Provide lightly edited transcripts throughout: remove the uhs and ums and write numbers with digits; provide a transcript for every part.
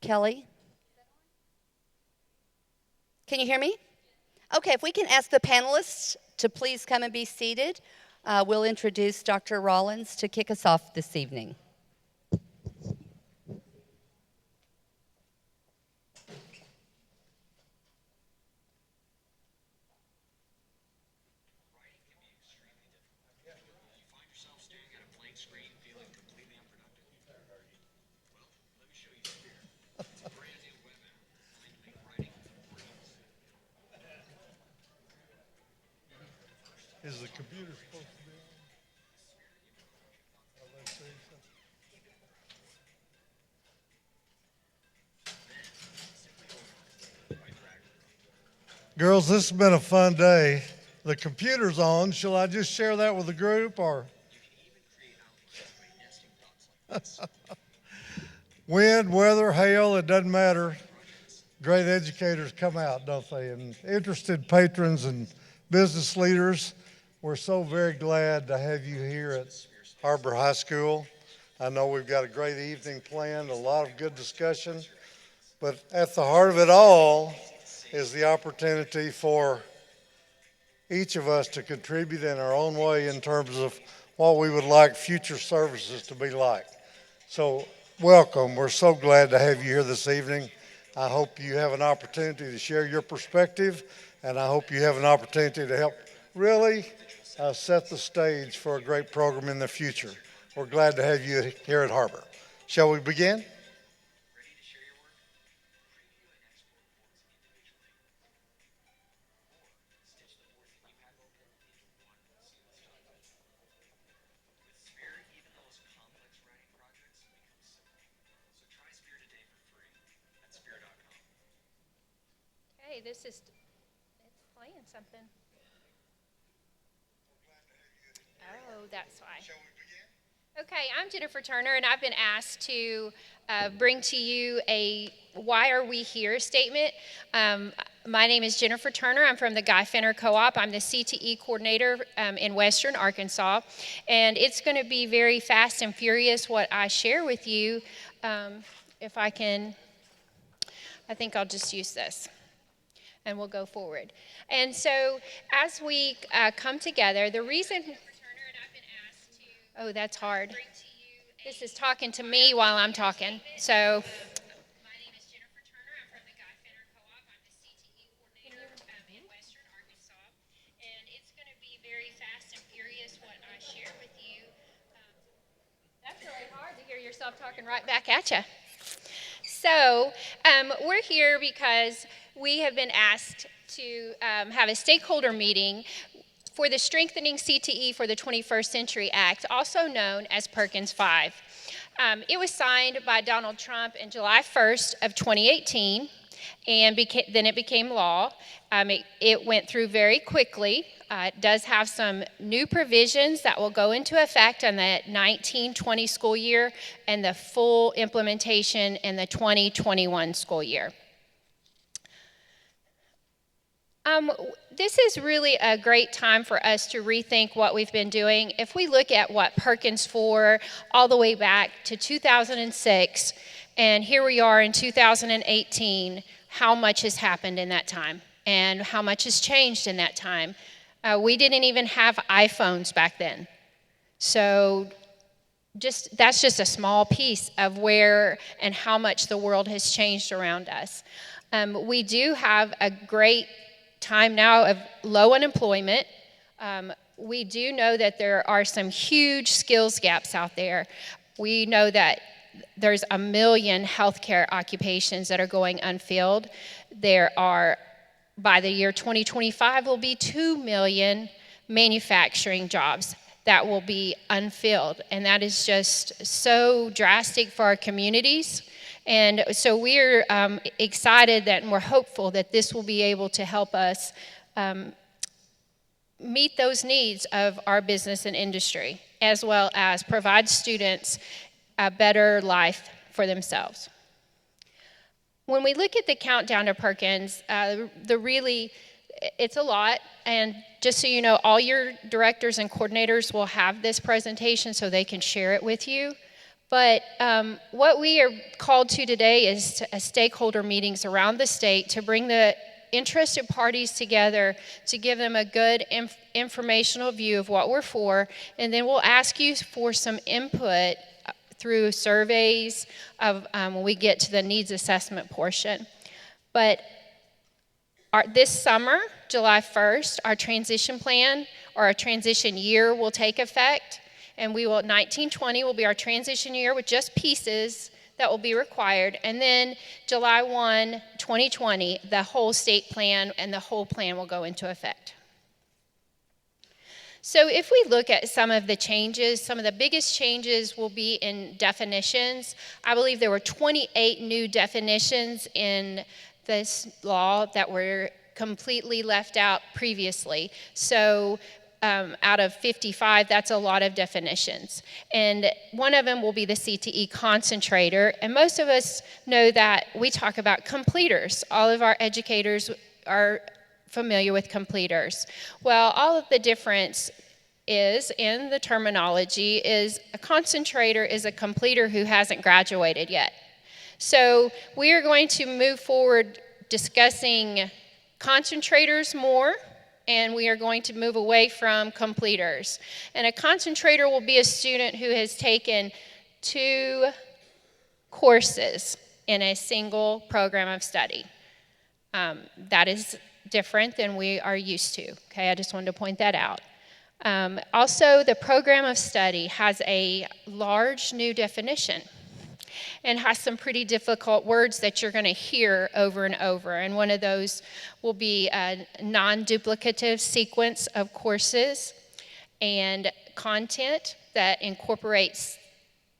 Kelly? Can you hear me? Okay, if we can ask the panelists to please come and be seated, we'll introduce Dr. Rollins to kick us off this evening. Is the computer supposed to be on? Let's see. Girls, this has been a fun day. The computer's on. Shall I just share that with the group or? Wind, weather, hail, it doesn't matter. Great educators come out, don't they? And interested patrons and business leaders, we're so very glad to have you here at HAR-BER High School. I know we've got a great evening planned, a lot of good discussion, but at the heart of it all is the opportunity for each of us to contribute in our own way in terms of what we would like future services to be like. So welcome. We're so glad to have you here this evening. I hope you have an opportunity to share your perspective, and I hope you have an opportunity to help really set the stage for a great program in the future. We're glad to have you here at HAR-BER. Shall we begin? Okay, it's playing something. Oh, that's why. Okay, I'm Jennifer Turner, and I've been asked to bring to you a Why Are We Here statement. My name is Jennifer Turner. I'm from the Guy Fenner Co-op. I'm the CTE coordinator in Western Arkansas, and it's going to be very fast and furious what I share with you. If I can, I think I'll just use this, and we'll go forward. And so as we come together, the reason... Oh, that's hard. This is talking to me while I'm talking. So, my name is Jennifer Turner. I'm from the Guy Fenner Co-op. I'm the CTE coordinator in Western Arkansas. And it's going to be very fast and furious what I share with you. That's really hard to hear yourself talking right back at you. So, we're here because we have been asked to have a stakeholder meeting for the Strengthening CTE for the 21st Century Act, also known as Perkins 5. It was signed by Donald Trump in July 1st of 2018, and then it became law. It went through very quickly. It does have some new provisions that will go into effect on the 19-20 school year and the full implementation in the 2021 school year. This is really a great time for us to rethink what we've been doing. If we look at what Perkins 4 all the way back to 2006, and here we are in 2018, how much has happened in that time and how much has changed in that time. We didn't even have iPhones back then. So that's just a small piece of where and how much the world has changed around us. We do have a great time now of low unemployment. We do know that there are some huge skills gaps out there. We know that there's 1 million healthcare occupations that are going unfilled. There are, by the year 2025, will be 2 million manufacturing jobs that will be unfilled. And that is just so drastic for our communities. And so we're excited and we're hopeful that this will be able to help us meet those needs of our business and industry, as well as provide students a better life for themselves. When we look at the countdown to Perkins, it's a lot. And just so you know, all your directors and coordinators will have this presentation so they can share it with you. But what we are called to today is stakeholder meetings around the state to bring the interested parties together to give them a good informational view of what we're for, and then we'll ask you for some input through surveys of when we get to the needs assessment portion. But this summer, July 1st, our transition plan or our transition year will take effect, and 1920 will be our transition year with just pieces that will be required, and then July 1, 2020, the whole state plan and the whole plan will go into effect. So if we look at some of the changes, some of the biggest changes will be in definitions. I believe there were 28 new definitions in this law that were completely left out previously. So out of 55, that's a lot of definitions. And one of them will be the CTE concentrator. And most of us know that we talk about completers. All of our educators are familiar with completers. Well, all of the difference is in the terminology is a concentrator is a completer who hasn't graduated yet. So we are going to move forward discussing concentrators more, and we are going to move away from completers. And a concentrator will be a student who has taken 2 courses in a single program of study. That is different than we are used to. Okay, I just wanted to point that out. Also, the program of study has a large new definition and has some pretty difficult words that you're going to hear over and over. And one of those will be a non-duplicative sequence of courses and content that incorporates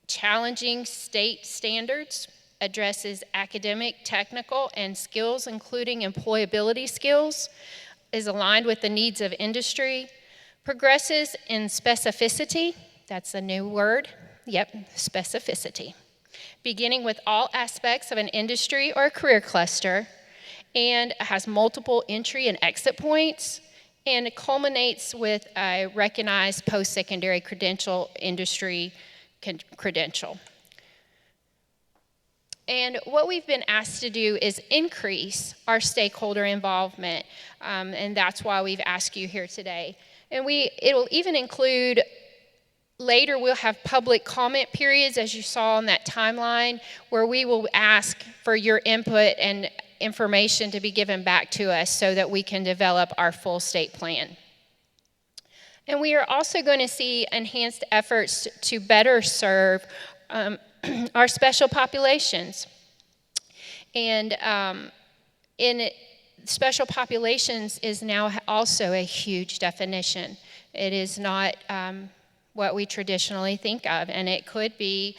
challenging state standards, addresses academic, technical, and skills, including employability skills, is aligned with the needs of industry, progresses in specificity, that's a new word, yep, specificity, beginning with all aspects of an industry or a career cluster, and has multiple entry and exit points, and it culminates with a recognized post-secondary credential industry credential. And what we've been asked to do is increase our stakeholder involvement, and that's why we've asked you here today. And it'll even include, later we'll have public comment periods, as you saw on that timeline, where we will ask for your input and information to be given back to us so that we can develop our full state plan. And we are also going to see enhanced efforts to better serve our special populations. And special populations is now also a huge definition. It is not what we traditionally think of, and it could be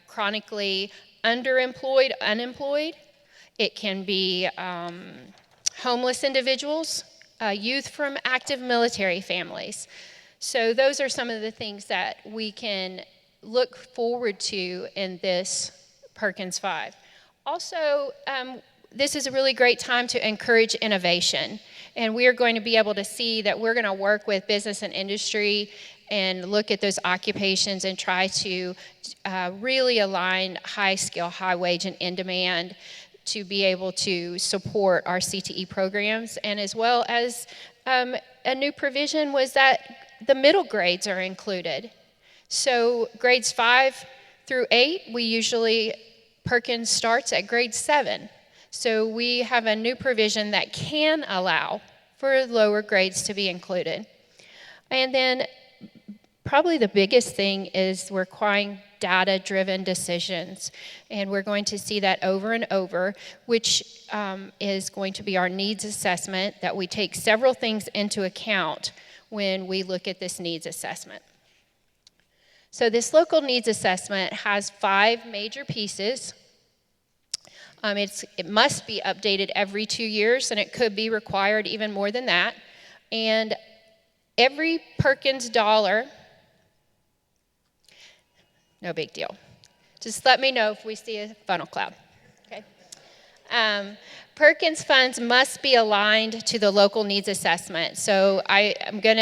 chronically underemployed, unemployed. It can be homeless individuals, youth from active military families. So those are some of the things that we can look forward to in this Perkins 5. Also, this is a really great time to encourage innovation, and we are going to be able to see that we're going to work with business and industry and look at those occupations and try to really align high skill, high wage, and in demand to be able to support our CTE programs. And as well as a new provision was that the middle grades are included. So grades 5 through 8, Perkins starts at grade 7. So we have a new provision that can allow for lower grades to be included. And then probably the biggest thing is requiring data-driven decisions. And we're going to see that over and over, which is going to be our needs assessment, that we take several things into account when we look at this needs assessment. So this local needs assessment has 5 major pieces. It must be updated every 2 years, and it could be required even more than that. And every Perkins dollar, no big deal. Just let me know if we see a funnel cloud. Okay. Perkins funds must be aligned to the local needs assessment. So I am going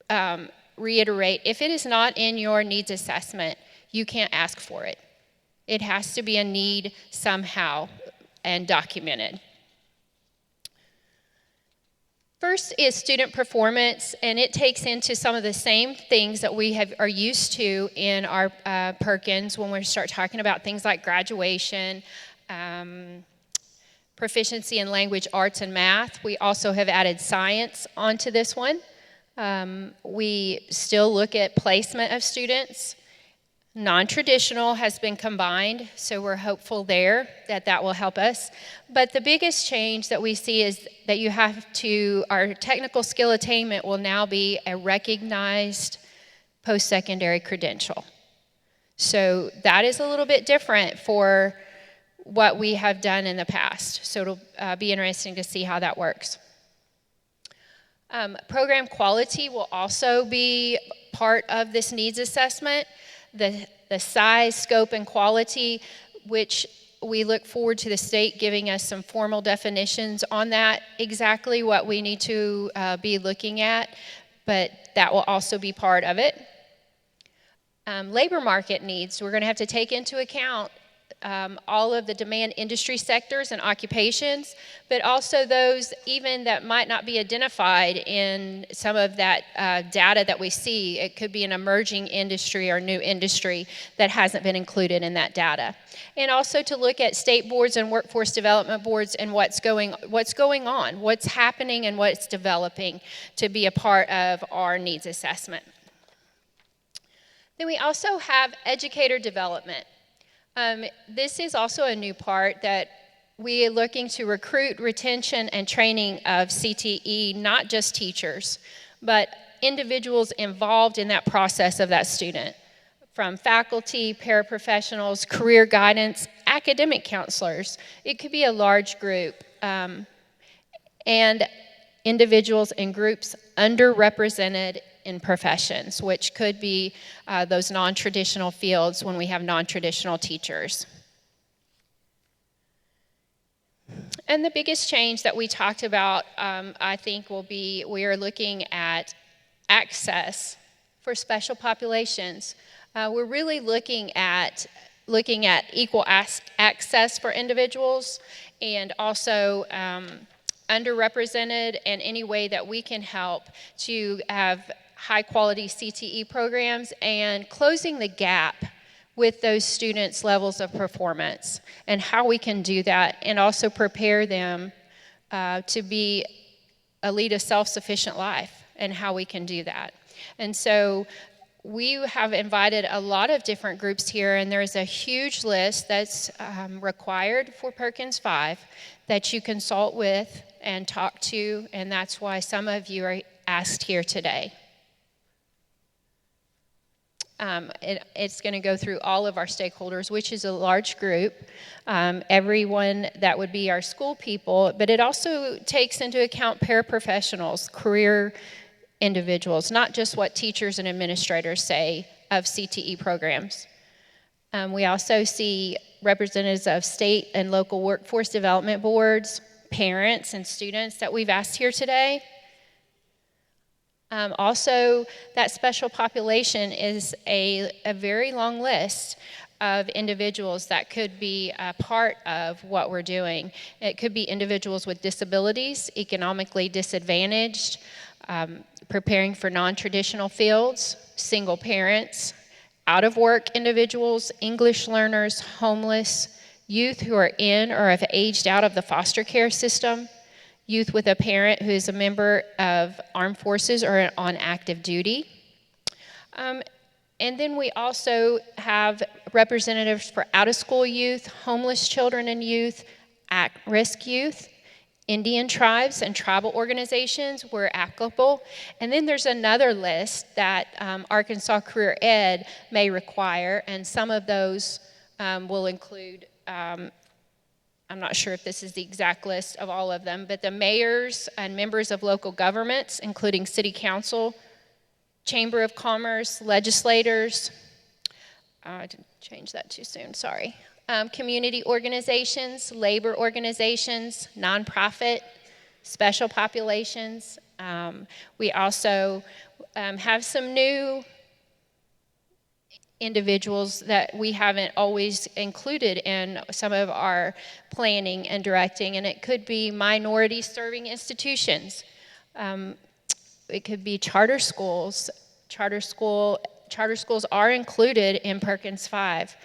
to reiterate, if it is not in your needs assessment, you can't ask for it. It has to be a need somehow and documented. First is student performance, and it takes into some of the same things that we are used to in our Perkins when we start talking about things like graduation, proficiency in language, arts, and math. We also have added science onto this one. We still look at placement of students. Non-traditional has been combined, so we're hopeful there that will help us. But the biggest change that we see is that our technical skill attainment will now be a recognized post-secondary credential. So that is a little bit different for what we have done in the past. So it'll be interesting to see how that works. Program quality will also be part of this needs assessment. The size, scope, and quality, which we look forward to the state giving us some formal definitions on that, exactly what we need to be looking at, but that will also be part of it. Labor market needs, we're going to have to take into account all of the demand industry sectors and occupations, but also those even that might not be identified in some of that data that we see. It could be an emerging industry or new industry that hasn't been included in that data. And also to look at state boards and workforce development boards and what's going on, what's happening and what's developing to be a part of our needs assessment. Then we also have educator development. This is also a new part that we are looking to recruit, retention, and training of CTE, not just teachers, but individuals involved in that process of that student, from faculty, paraprofessionals, career guidance, academic counselors. It could be a large group, and individuals and groups underrepresented in professions, which could be those non-traditional fields when we have non-traditional teachers. And the biggest change that we talked about, I think, will be we are looking at access for special populations. We're really looking at equal access for individuals and also underrepresented, and any way that we can help to have high-quality CTE programs and closing the gap with those students' levels of performance and how we can do that and also prepare them to lead a self-sufficient life and how we can do that. And so we have invited a lot of different groups here, and there's a huge list that's required for Perkins 5 that you consult with and talk to, and that's why some of you are asked here today. It's going to go through all of our stakeholders, which is a large group, everyone that would be our school people, but it also takes into account paraprofessionals, career individuals, not just what teachers and administrators say of CTE programs. We also see representatives of state and local workforce development boards, parents and students that we've asked here today. Also, that special population is a very long list of individuals that could be a part of what we're doing. It could be individuals with disabilities, economically disadvantaged, preparing for non-traditional fields, single parents, out-of-work individuals, English learners, homeless, youth who are in or have aged out of the foster care system, youth with a parent who is a member of armed forces or on active duty. And then we also have representatives for out-of-school youth, homeless children and youth, at-risk youth, Indian tribes and tribal organizations where applicable. And then there's another list that Arkansas Career Ed may require, and some of those will include I'm not sure if this is the exact list of all of them, but the mayors and members of local governments, including city council, chamber of commerce, legislators, I didn't change that too soon, sorry. Community organizations, labor organizations, nonprofit, special populations. We also have some new individuals that we haven't always included in some of our planning and directing, and it could be minority serving institutions. It could be charter schools. Charter schools are included in Perkins 5.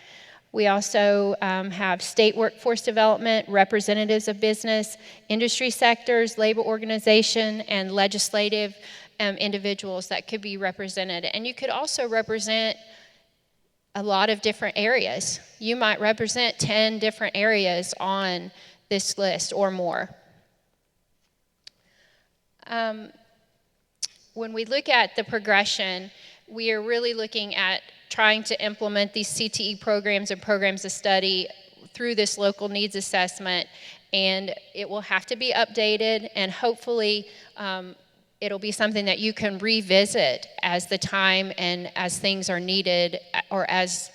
We also have state workforce development, representatives of business, industry sectors, labor organization, and legislative individuals that could be represented. And you could also represent a lot of different areas. You might represent 10 different areas on this list or more. When we look at the progression, we are really looking at trying to implement these CTE programs and programs of study through this local needs assessment, and it will have to be updated, and hopefully it'll be something that you can revisit as the time and as things are needed, or as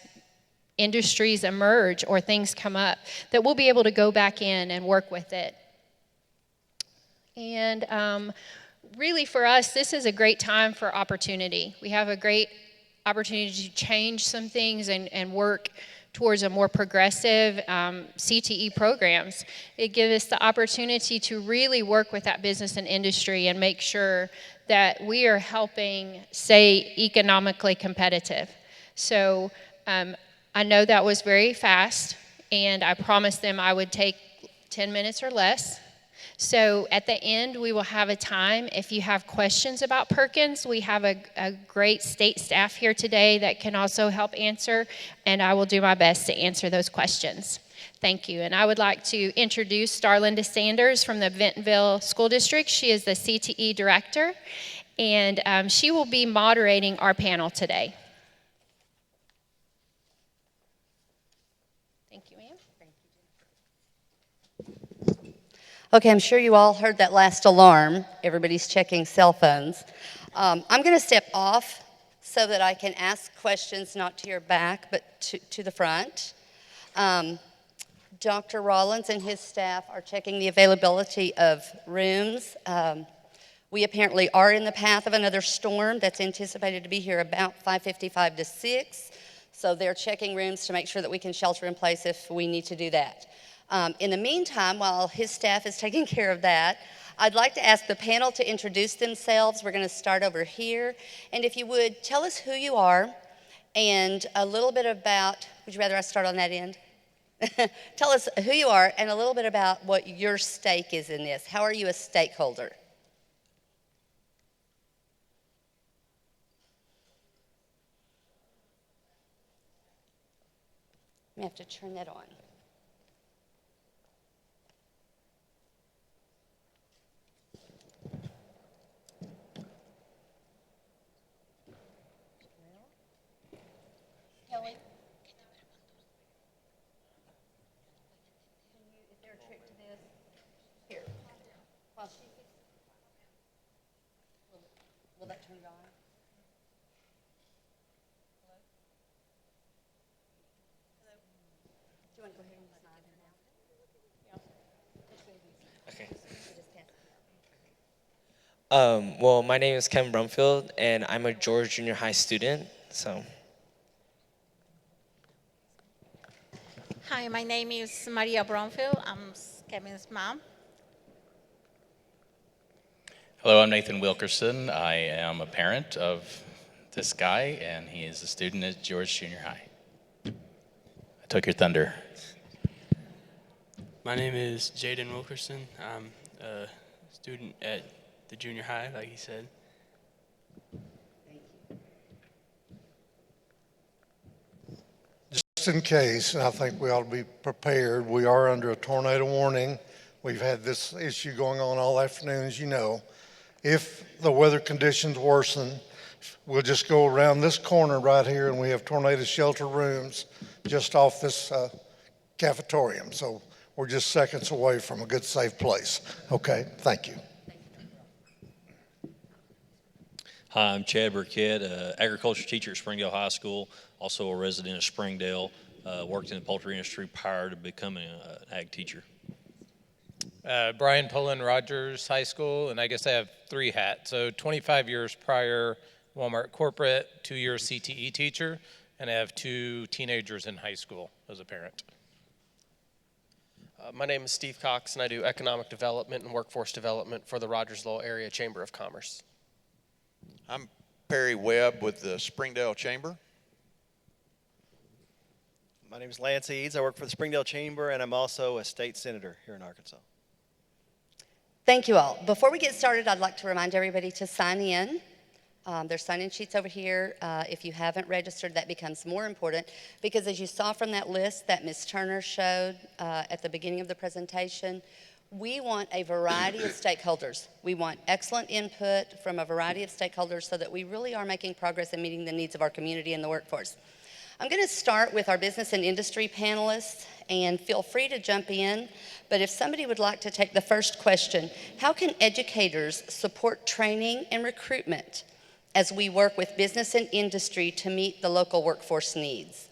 industries emerge or things come up, that we'll be able to go back in and work with it. And really for us, this is a great time for opportunity. We have a great opportunity to change some things and work towards a more progressive CTE programs. It gives us the opportunity to really work with that business and industry and make sure that we are helping stay economically competitive. So I know that was very fast, and I promised them I would take 10 minutes or less. So at the end, we will have a time. If you have questions about Perkins, we have a great state staff here today that can also help answer, and I will do my best to answer those questions. Thank you. And I would like to introduce Starlinda Sanders from the Bentonville School District. She is the CTE director, and she will be moderating our panel today. Okay, I'm sure you all heard that last alarm. Everybody's checking cell phones. I'm going to step off so that I can ask questions not to your back, but to the front. Dr. Rollins and his staff are checking the availability of rooms. We apparently are in the path of another storm that's anticipated to be here about 5:55 to 6. So they're checking rooms to make sure that we can shelter in place if we need to do that. In the meantime, while his staff is taking care of that, I'd like to ask the panel to introduce themselves. We're going to start over here. And if you would, tell us who you are and a little bit about, would you rather I start on that end? Tell us who you are and a little bit about what your stake is in this. How are you a stakeholder? I have to turn that on. Will that turn it on? Hello? Do you want to go ahead and slide it out? Okay. Well, my name is Kevin Brumfield, and I'm a George Junior High student. So. Hi, my name is Maria Brumfield. I'm Kevin's mom. Hello, I'm Nathan Wilkerson. I am a parent of this guy, and he is a student at George Junior High. I took your thunder. My name is Jaden Wilkerson. I'm a student at the junior high, like he said. Just in case, and I think we ought to be prepared, we are under a tornado warning. We've had this issue going on all afternoon, as you know. If the weather conditions worsen, we'll just go around this corner right here, and we have tornado shelter rooms just off this cafetorium. So we're just seconds away from a good, safe place. Okay, thank you. Hi, I'm Chad Burkett, agriculture teacher at Springdale High School, also a resident of Springdale, worked in the poultry industry prior to becoming an ag teacher. Brian Pullen, Rogers High School, and I guess I have 3 hats. So 25 years prior, Walmart corporate, 2 years CTE teacher, and I have 2 teenagers in high school as a parent. My name is Steve Cox, and I do economic development and workforce development for the Rogersville Area Chamber of Commerce. I'm Perry Webb with the Springdale Chamber. My name is Lance Eads. I work for the Springdale Chamber, and I'm also a state senator here in Arkansas. Thank you all. Before we get started, I'd like to remind everybody to sign in. There's sign-in sheets over here. If you haven't registered, that becomes more important because as you saw from that list that Ms. Turner showed at the beginning of the presentation, we want a variety of stakeholders. We want excellent input from a variety of stakeholders so that we really are making progress in meeting the needs of our community and the workforce. I'm going to start with our business and industry panelists, and feel free to jump in, but if somebody would like to take the first question, how can educators support training and recruitment as we work with business and industry to meet the local workforce needs?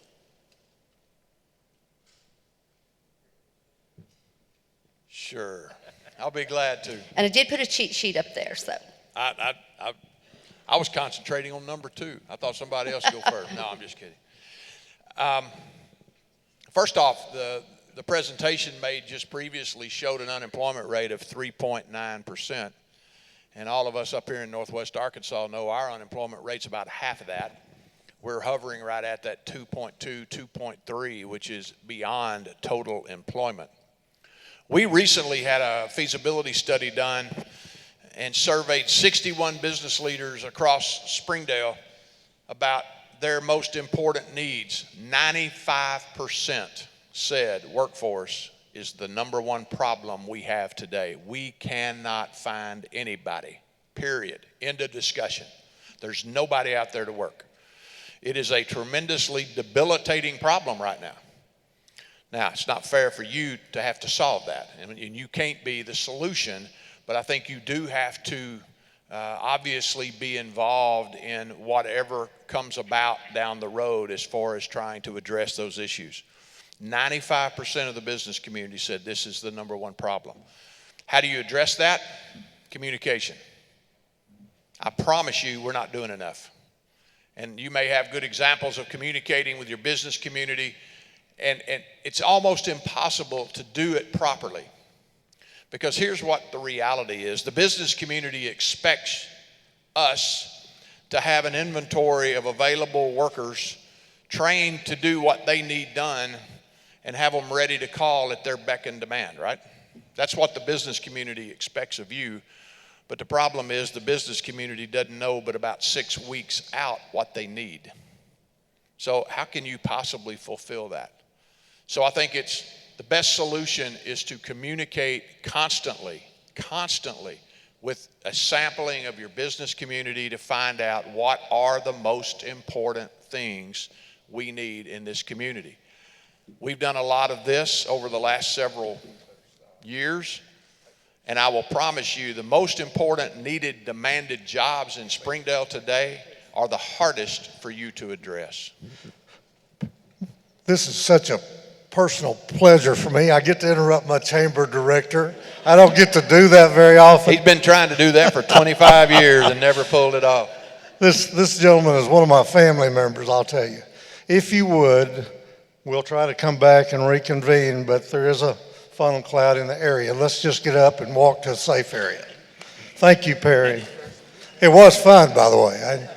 Sure, I'll be glad to. And I did put a cheat sheet up there, so. I was concentrating on number 2. I thought somebody else would go first. No, I'm just kidding. First off, the presentation made just previously showed an unemployment rate of 3.9%. And all of us up here in Northwest Arkansas know our unemployment rate's about half of that. We're hovering right at that 2.2, 2.3, which is beyond total employment. We recently had a feasibility study done and surveyed 61 business leaders across Springdale about their most important needs. 95% said workforce is the #1 problem we have today. We cannot find anybody, period. End of discussion. There's nobody out there to work. It is a tremendously debilitating problem right now. Now, it's not fair for you to have to solve that, and you can't be the solution, but I think you do have to obviously be involved in whatever comes about down the road as far as trying to address those issues. 95% of the business community said this is the #1 problem. How do you address that? Communication. I promise you we're not doing enough. And you may have good examples of communicating with your business community, and it's almost impossible to do it properly. Because here's what the reality is. The business community expects us to have an inventory of available workers trained to do what they need done and have them ready to call at their beck and demand, right? That's what the business community expects of you. But the problem is the business community doesn't know but about 6 weeks out what they need. So how can you possibly fulfill that? So I think the best solution is to communicate constantly with a sampling of your business community to find out what are the most important things we need in this community. We've done a lot of this over the last several years, and I will promise you the most important needed, demanded jobs in Springdale today are the hardest for you to address. This is such a personal pleasure for me. I get to interrupt my chamber director. I don't get to do that very often. He's been trying to do that for 25 years and never pulled it off. This gentleman is one of my family members, I'll tell you. If you would, we'll try to come back and reconvene, but there is a funnel cloud in the area. Let's just get up and walk to a safe area. Thank you, Perry. It was fun, by the way.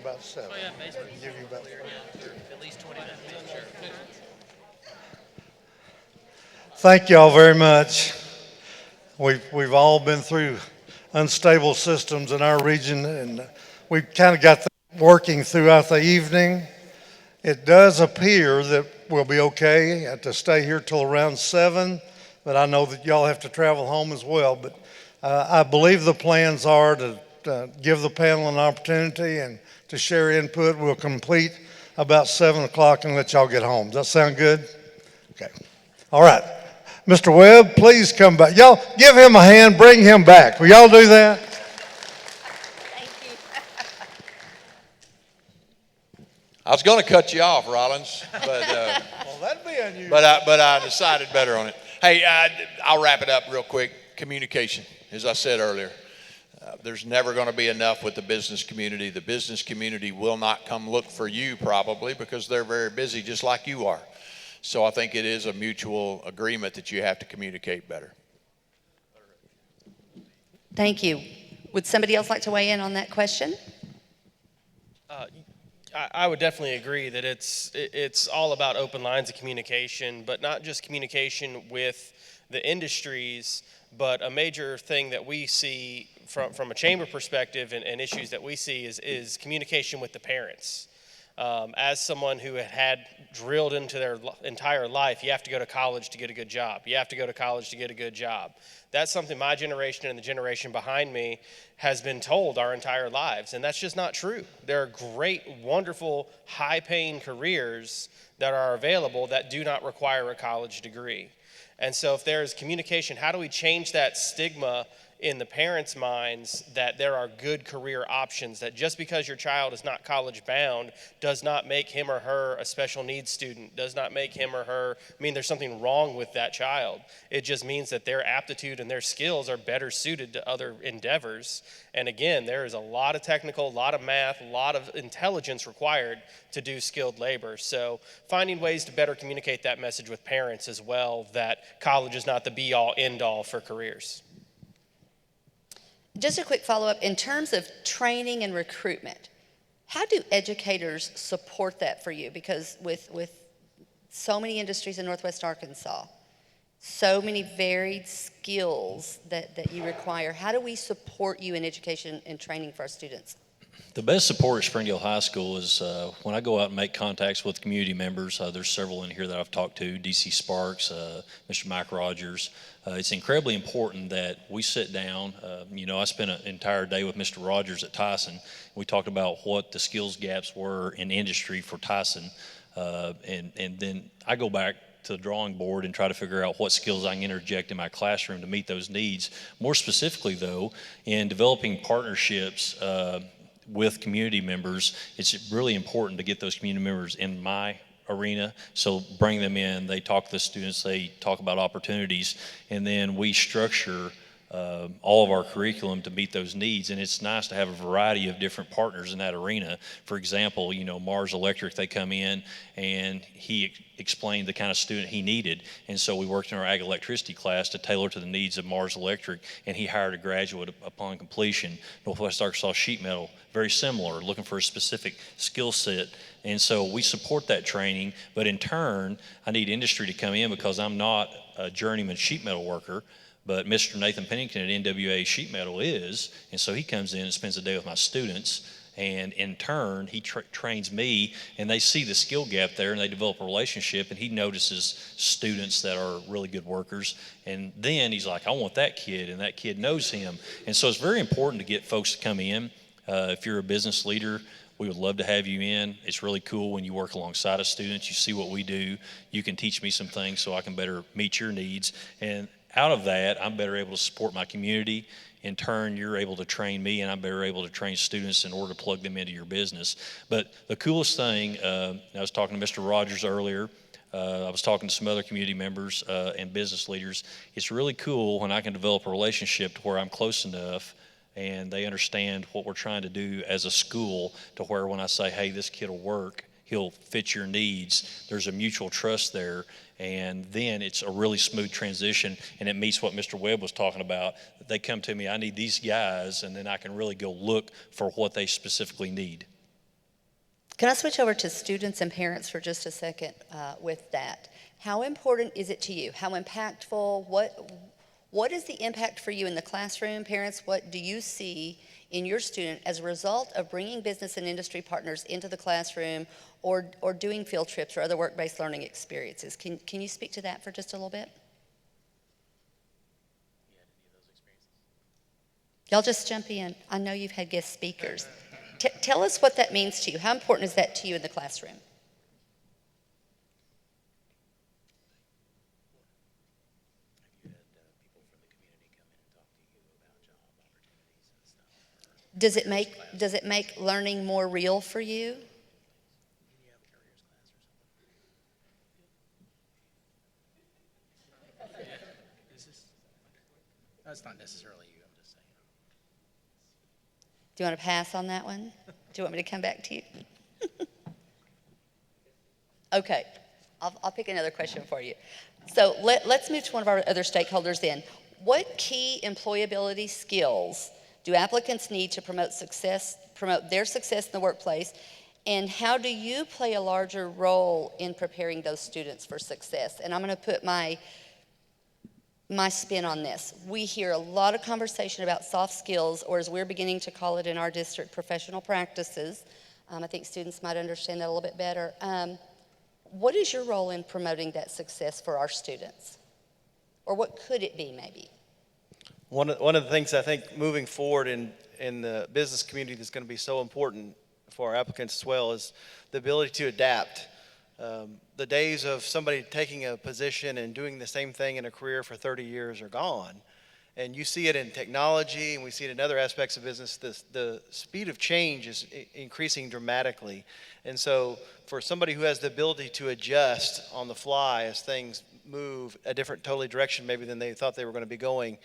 About 7. Give you about At least 20 minutes, sure. Thank y'all very much. We've all been through unstable systems in our region, and we've kind of got that working throughout the evening. It does appear that we'll be okay to stay here till around 7, but I know that y'all have to travel home as well. But I believe the plans are to give the panel an opportunity and to share input. We'll complete about 7 o'clock and let y'all get home. Does that sound good? Okay. All right. Mr. Webb, please come back. Y'all give him a hand, bring him back. Will y'all do that? Thank you. I was going to cut you off, Rollins, but Well, that'd be unusual. but I decided better on it. Hey, I'll wrap it up real quick. Communication, as I said earlier, there's never going to be enough with the business community. The business community will not come look for you probably because they're very busy, just like you are. So I think it is a mutual agreement that you have to communicate better. Thank you. Would somebody else like to weigh in on that question? I would definitely agree that it's all about open lines of communication, but not just communication with the industries, but a major thing that we see from a chamber perspective and issues that we see is communication with the parents. As someone who had drilled into their entire life, you have to go to college to get a good job. You have to go to college to get a good job. That's something my generation and the generation behind me has been told our entire lives, and that's just not true. There are great, wonderful, high-paying careers that are available that do not require a college degree. And so if there is communication, how do we change that stigma in the parents' minds that there are good career options, that just because your child is not college bound does not make him or her a special needs student, does not make him or her mean there's something wrong with that child. It just means that their aptitude and their skills are better suited to other endeavors. And again, there is a lot of technical, a lot of math, a lot of intelligence required to do skilled labor. So finding ways to better communicate that message with parents as well, that college is not the be-all, end-all for careers. Just a quick follow-up. In terms of training and recruitment, how do educators support that for you? Because with so many industries in Northwest Arkansas, so many varied skills that you require, how do we support you in education and training for our students? The best support at Springdale High School is when I go out and make contacts with community members. There's several in here that I've talked to, DC Sparks, Mr. Mike Rogers. It's incredibly important that we sit down. I spent an entire day with Mr. Rogers at Tyson. We talked about what the skills gaps were in industry for Tyson. And then I go back to the drawing board and try to figure out what skills I can interject in my classroom to meet those needs. More specifically, though, in developing partnerships with community members, it's really important to get those community members in my arena. So bring them in, they talk to the students, they talk about opportunities, and then we structure all of our curriculum to meet those needs. And it's nice to have a variety of different partners in that arena. For example, Mars Electric, they come in and he explained the kind of student he needed. And so we worked in our ag electricity class to tailor to the needs of Mars Electric, and he hired a graduate upon completion. Northwest Arkansas Sheet Metal, very similar, looking for a specific skill set. And so we support that training, but in turn, I need industry to come in because I'm not a journeyman sheet metal worker, but Mr. Nathan Pennington at NWA Sheet Metal is, and so he comes in and spends a day with my students, and in turn, he trains me, and they see the skill gap there, and they develop a relationship, and he notices students that are really good workers, and then he's like, I want that kid, and that kid knows him. And so it's very important to get folks to come in. If you're a business leader, we would love to have you in. It's really cool when you work alongside of students. You see what we do. You can teach me some things so I can better meet your needs. And out of that, I'm better able to support my community. In turn, you're able to train me, and I'm better able to train students in order to plug them into your business. But the coolest thing, I was talking to Mr. Rogers earlier. I was talking to some other community members and business leaders. It's really cool when I can develop a relationship to where I'm close enough and they understand what we're trying to do as a school, to where when I say, hey, this kid will work, he'll fit your needs, there's a mutual trust there, and then it's a really smooth transition, and it meets what Mr. Webb was talking about. They come to me, I need these guys, and then I can really go look for what they specifically need. Can I switch over to students and parents for just a second with that? How important is it to you? How impactful? What is the impact for you in the classroom? Parents, what do you see in your student as a result of bringing business and industry partners into the classroom or doing field trips or other work-based learning experiences? Can you speak to that for just a little bit? Y'all just jump in. I know you've had guest speakers. Tell us what that means to you. How important is that to you in the classroom? Does it make learning more real for you? That's not necessarily you, I'm just saying. Do you want to pass on that one? Do you want me to come back to you? Okay, I'll pick another question for you. So let's move to one of our other stakeholders then. What key employability skills do applicants need to promote their success in the workplace, and how do you play a larger role in preparing those students for success? And I'm going to put my spin on this. We hear a lot of conversation about soft skills, or as we're beginning to call it in our district, professional practices. I think students might understand that a little bit better. What is your role in promoting that success for our students? Or what could it be, maybe? One of the things I think moving forward in the business community that's going to be so important for our applicants as well is the ability to adapt. The days of somebody taking a position and doing the same thing in a career for 30 years are gone. And you see it in technology, and we see it in other aspects of business. The speed of change is increasing dramatically. And so for somebody who has the ability to adjust on the fly as things move a different totally direction maybe than they thought they were going to be going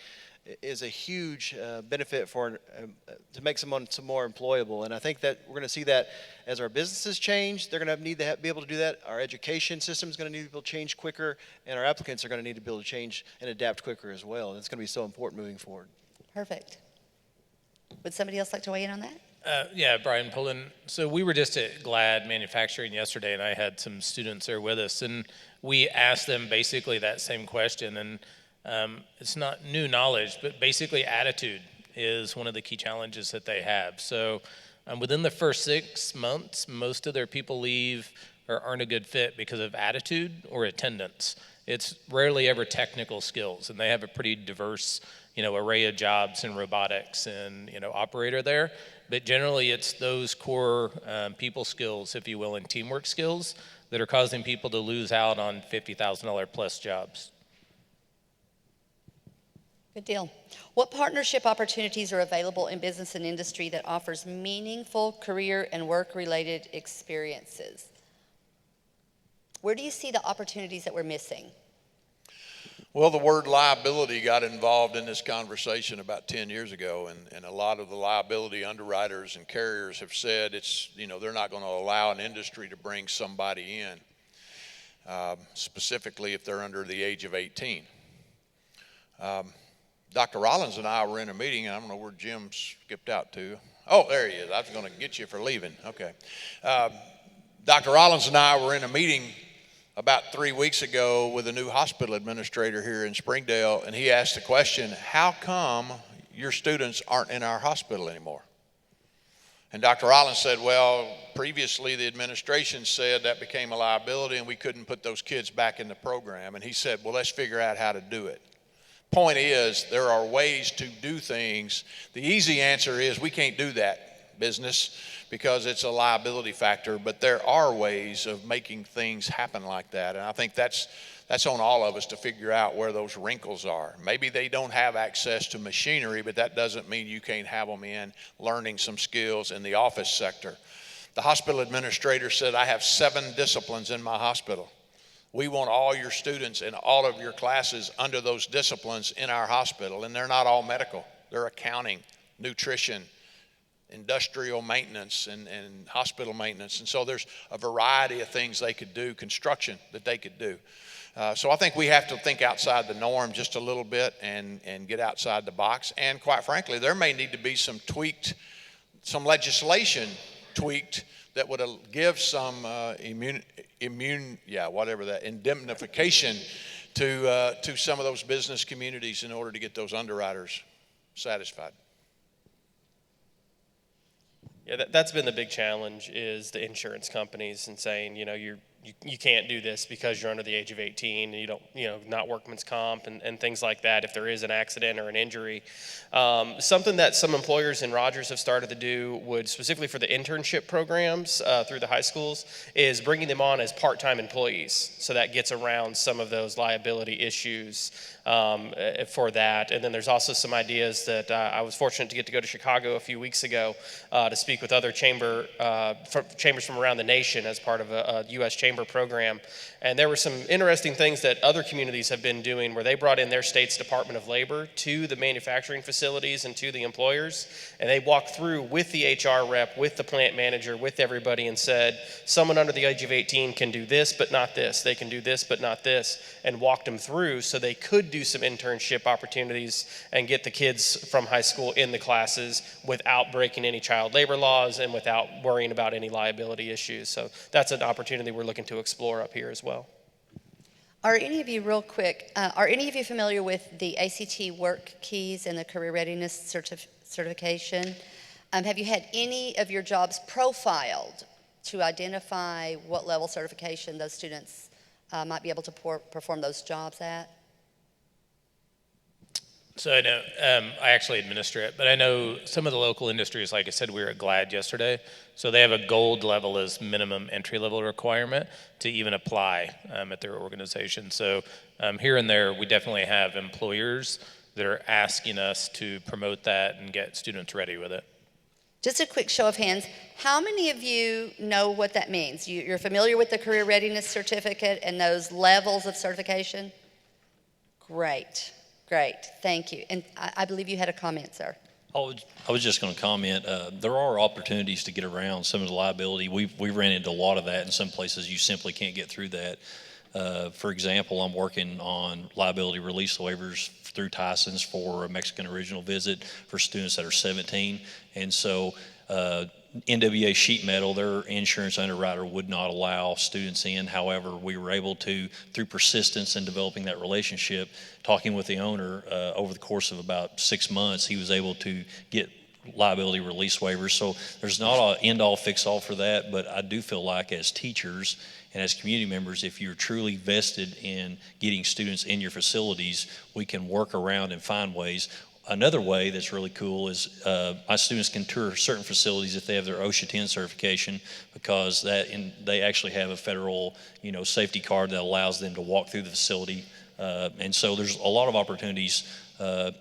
is a huge benefit to make someone some more employable. And I think that we're going to see that as our businesses change, they're going to need to be able to do that. Our education system is going to need to be able to change quicker, and our applicants are going to need to be able to change and adapt quicker as well. And it's going to be so important moving forward. Perfect. Would somebody else like to weigh in on that? Yeah, Brian Pullen. So we were just at GLAD Manufacturing yesterday, and I had some students there with us, and we asked them basically that same question. And it's not new knowledge, but basically attitude is one of the key challenges that they have. So within the first 6 months, most of their people leave or aren't a good fit because of attitude or attendance. It's rarely ever technical skills, and they have a pretty diverse, array of jobs in robotics and, operator there. But generally, it's those core people skills, if you will, and teamwork skills that are causing people to lose out on $50,000 plus jobs. Good deal. What partnership opportunities are available in business and industry that offers meaningful career and work-related experiences? Where do you see the opportunities that we're missing? Well, the word liability got involved in this conversation about 10 years ago, and a lot of the liability underwriters and carriers have said they're not going to allow an industry to bring somebody in, specifically if they're under the age of 18. Dr. Rollins and I were in a meeting, and I don't know where Jim skipped out to. Oh, there he is. I was going to get you for leaving. Okay. Dr. Rollins and I were in a meeting about 3 weeks ago with a new hospital administrator here in Springdale, and he asked the question, how come your students aren't in our hospital anymore? And Dr. Rollins said, well, previously the administration said that became a liability and we couldn't put those kids back in the program. And he said, well, let's figure out how to do it. Point is, there are ways to do things. The easy answer is we can't do that business because it's a liability factor, but there are ways of making things happen like that. And I think that's on all of us to figure out where those wrinkles are. Maybe they don't have access to machinery, but that doesn't mean you can't have them in learning some skills in the office sector. The hospital administrator said, I have 7 disciplines in my hospital. We want all your students in all of your classes under those disciplines in our hospital, and they're not all medical. They're accounting, nutrition, industrial maintenance, and hospital maintenance. And so there's a variety of things they could do, construction that they could do. So I think we have to think outside the norm just a little bit and get outside the box. And quite frankly, there may need to be some legislation tweaked that would give some indemnification to some of those business communities in order to get those underwriters satisfied. Yeah, that's been the big challenge, is the insurance companies and saying, you can't do this because you're under the age of 18 and you don't, not workman's comp and things like that if there is an accident or an injury. Something that some employers in Rogers have started to do would, specifically for the internship programs through the high schools, is bringing them on as part-time employees. So that gets around some of those liability issues for that. And then there's also some ideas that I was fortunate to get to go to Chicago a few weeks ago to speak with other chambers from around the nation as part of a U.S. chamber program. And there were some interesting things that other communities have been doing where they brought in their state's Department of Labor to the manufacturing facilities and to the employers. And they walked through with the HR rep, with the plant manager, with everybody, and said, someone under the age of 18 can do this, but not this. They can do this, but not this, and walked them through so they could do some internship opportunities and get the kids from high school in the classes without breaking any child labor laws and without worrying about any liability issues. So that's an opportunity we're looking to explore up here as well. Are any of you, real quick, are any of you familiar with the ACT work keys and the career readiness certification? Have you had any of your jobs profiled to identify what level certification those students might be able to perform those jobs at? So I know, I actually administer it, but I know some of the local industries, like I said, we were at GLAD yesterday, so they have a gold level as minimum entry-level requirement to even apply at their organization. So here and there, we definitely have employers that are asking us to promote that and get students ready with it. Just a quick show of hands. How many of you know what that means? You're familiar with the Career Readiness Certificate and those levels of certification? Great, great, thank you. And I believe you had a comment, sir. I was just going to comment, there are opportunities to get around some of the liability. We've ran into a lot of that in some places. You simply can't get through that. For example, I'm working on liability release waivers through Tyson's for a Mexican original visit for students that are 17. And so NWA Sheet Metal, their insurance underwriter, would not allow students in. However, we were able to, through persistence and developing that relationship, talking with the owner over the course of about 6 months, he was able to get liability release waivers. So there's not an end-all, fix-all for that, but I do feel like as teachers and as community members, if you're truly vested in getting students in your facilities, we can work around and find ways. Another way that's really cool is my students can tour certain facilities if they have their OSHA 10 certification, because they actually have a federal, safety card that allows them to walk through the facility. And so there's a lot of opportunities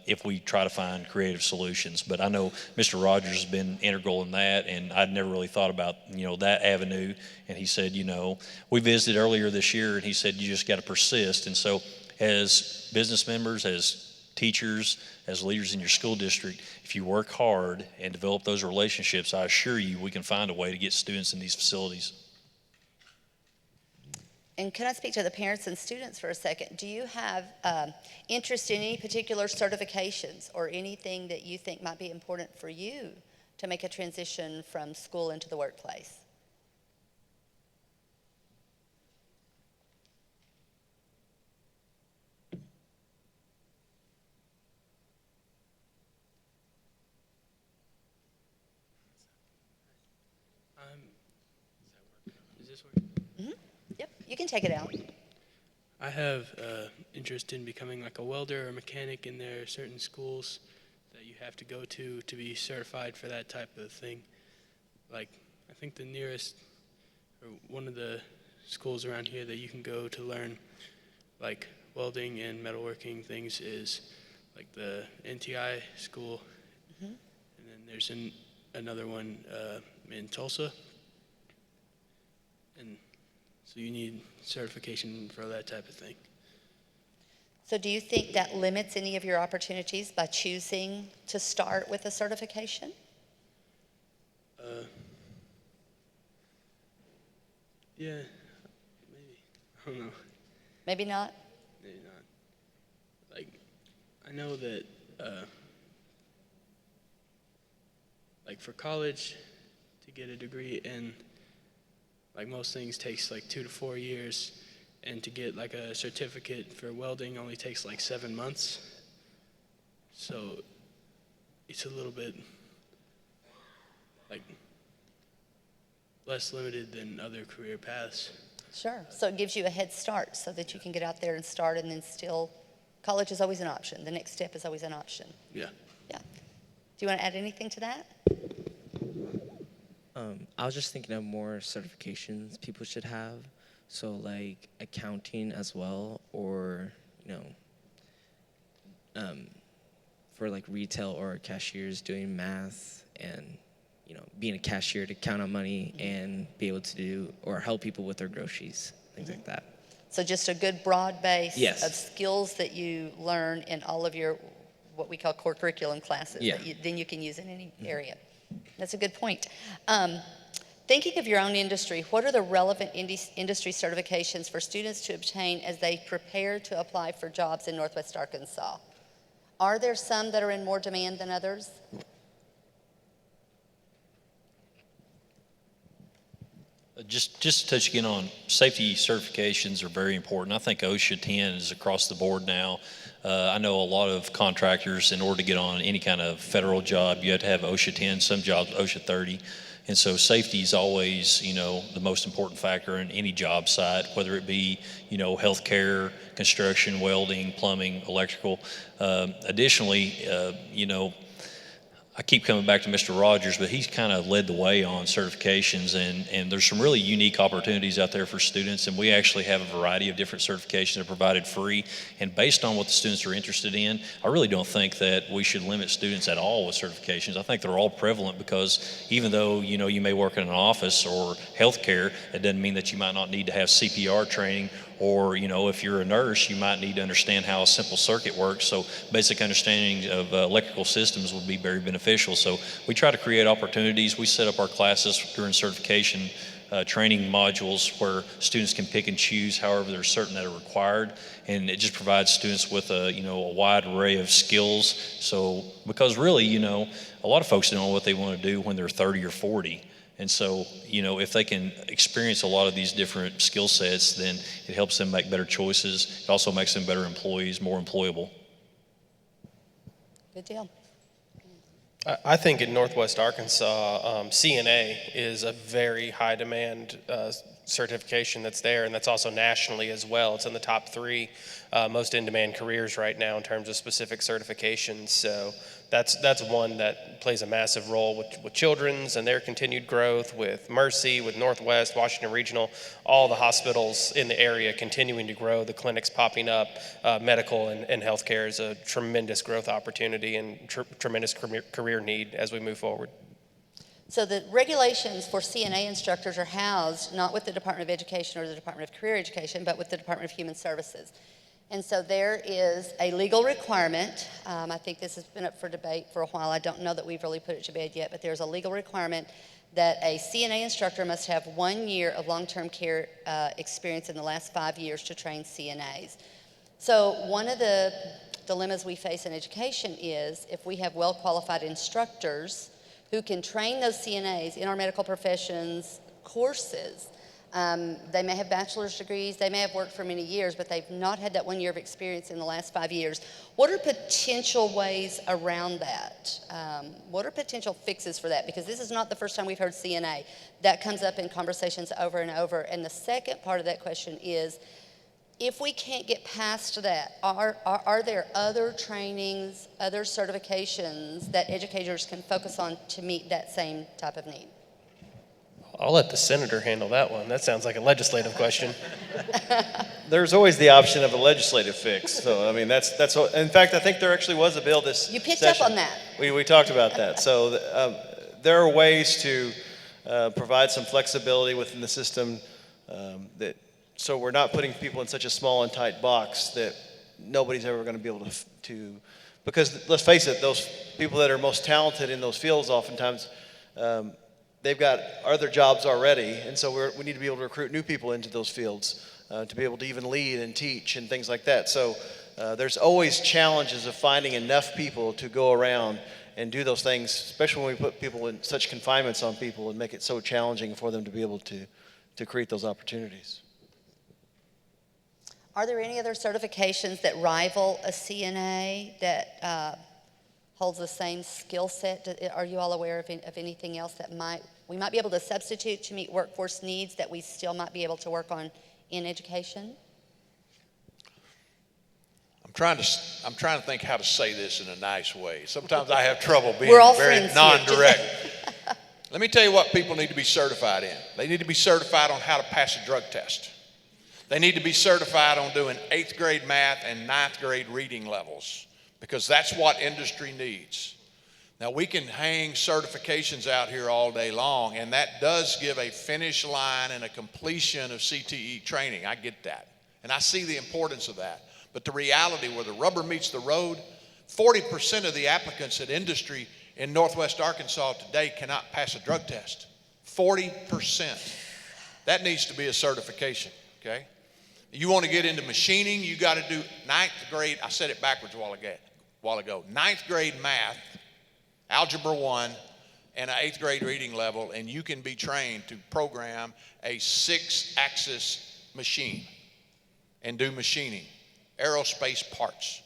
if we try to find creative solutions. But I know Mr. Rogers has been integral in that, and I'd never really thought about, that avenue. And he said, we visited earlier this year, and he said, you just got to persist. And so as business members, as teachers, as leaders in your school district, if you work hard and develop those relationships, I assure you we can find a way to get students in these facilities. And can I speak to the parents and students for a second? Do you have interest in any particular certifications or anything that you think might be important for you to make a transition from school into the workplace? Is this working? Yep, you can take it out. I have interest in becoming like a welder or mechanic, and there are certain schools that you have to go to be certified for that type of thing. Like, I think the nearest, or one of the schools around here that you can go to learn like welding and metalworking things is like the NTI school. And then there's another one in Tulsa. And so you need certification for that type of thing. So do you think that limits any of your opportunities by choosing to start with a certification? Yeah, maybe. I don't know. Maybe not? Maybe not. Like, I know that, like for college, to get a degree in like most things takes like 2 to 4 years, and to get like a certificate for welding only takes like 7 months. So it's a little bit like less limited than other career paths. Sure. So it gives you a head start so that you can get out there and start, and then still, college is always an option. The next step is always an option. Yeah. Yeah. Do you want to add anything to that? I was just thinking of more certifications people should have. So like accounting as well, or, for like retail or cashiers doing math and, being a cashier to count on money and be able to do or help people with their groceries, things like that. So just a good broad base Yes. of skills that you learn in all of your, what we call core curriculum classes, Yeah. that then you can use in any area. That's a good point. Thinking of your own industry, what are the relevant industry certifications for students to obtain as they prepare to apply for jobs in Northwest Arkansas? Are there some that are in more demand than others? Just to touch again on safety certifications are very important. I think OSHA 10 is across the board now. I know a lot of contractors, in order to get on any kind of federal job, you have to have OSHA 10, some jobs OSHA 30. And so safety is always, the most important factor in any job site, whether it be, healthcare, construction, welding, plumbing, electrical. Additionally, I keep coming back to Mr. Rogers, but he's kind of led the way on certifications, and there's some really unique opportunities out there for students, and we actually have a variety of different certifications that are provided free, and based on what the students are interested in, I really don't think that we should limit students at all with certifications. I think they're all prevalent because even though, you may work in an office or healthcare, it doesn't mean that you might not need to have CPR training, or, if you're a nurse, you might need to understand how a simple circuit works. So basic understanding of electrical systems would be very beneficial. So we try to create opportunities. We set up our classes during certification training modules where students can pick and choose. However, there's certain that are required, and it just provides students with a wide array of skills. So because really, a lot of folks don't know what they want to do when they're 30 or 40. And so, if they can experience a lot of these different skill sets, then it helps them make better choices. It also makes them better employees, more employable. Good deal. I think in Northwest Arkansas, CNA is a very high demand certification that's there, and that's also nationally as well. It's in the top 3 most in-demand careers right now in terms of specific certifications. So that's one that plays a massive role with children's and their continued growth, with Mercy, with Northwest, Washington Regional, all the hospitals in the area continuing to grow, the clinics popping up. Medical and healthcare is a tremendous growth opportunity and tremendous career need as we move forward. So the regulations for CNA instructors are housed not with the Department of Education or the Department of Career Education, but with the Department of Human Services. And so there is a legal requirement. I think this has been up for debate for a while. I don't know that we've really put it to bed yet, but there's a legal requirement that a CNA instructor must have 1 year of long-term care experience in the last 5 years to train CNAs. So one of the dilemmas we face in education is if we have well-qualified instructors who can train those CNAs in our medical professions courses. They may have bachelor's degrees, they may have worked for many years, but they've not had that 1 year of experience in the last 5 years. What are potential ways around that? What are potential fixes for that? Because this is not the first time we've heard CNA. That comes up in conversations over and over. And the second part of that question is, if we can't get past that, are there other trainings, other certifications that educators can focus on to meet that same type of need? I'll let the senator handle that one. That sounds like a legislative question. There's always the option of a legislative fix. So, I mean, that's what, in fact, I think there actually was a bill this You picked session. up on that. We talked about that. So there are ways to provide some flexibility within the system so we're not putting people in such a small and tight box that nobody's ever going to be able to, because let's face it, those people that are most talented in those fields oftentimes, they've got other jobs already, and so we need to be able to recruit new people into those fields to be able to even lead and teach and things like that. So there's always challenges of finding enough people to go around and do those things, especially when we put people in such confinements on people and make it so challenging for them to be able to to create those opportunities. Are there any other certifications that rival a CNA that holds the same skill set? Are you all aware of anything else that we might be able to substitute to meet workforce needs that we still might be able to work on in education? I'm trying to think how to say this in a nice way. Sometimes I have trouble being We're all very friends non-direct. Let me tell you what people need to be certified in. They need to be certified on how to pass a drug test. They need to be certified on doing 8th grade math and 9th grade reading levels, because that's what industry needs. Now, we can hang certifications out here all day long, and that does give a finish line and a completion of CTE training. I get that, and I see the importance of that. But the reality, where the rubber meets the road, 40% of the applicants at industry in Northwest Arkansas today cannot pass a drug test. 40%. That needs to be a certification, okay? You want to get into machining, you got to do 9th grade, I said it backwards a while ago, 9th grade math, Algebra 1, and an 8th grade reading level, and you can be trained to program a 6-axis machine and do machining, aerospace parts,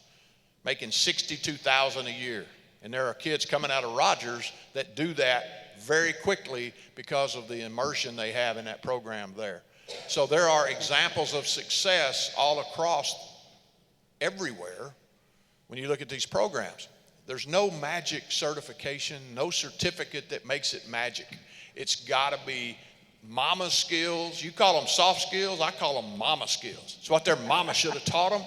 making $62,000 a year. And there are kids coming out of Rogers that do that very quickly because of the immersion they have in that program there. So there are examples of success all across everywhere when you look at these programs. There's no magic certification, no certificate that makes it magic. It's got to be mama skills. You call them soft skills, I call them mama skills. It's what their mama should have taught them.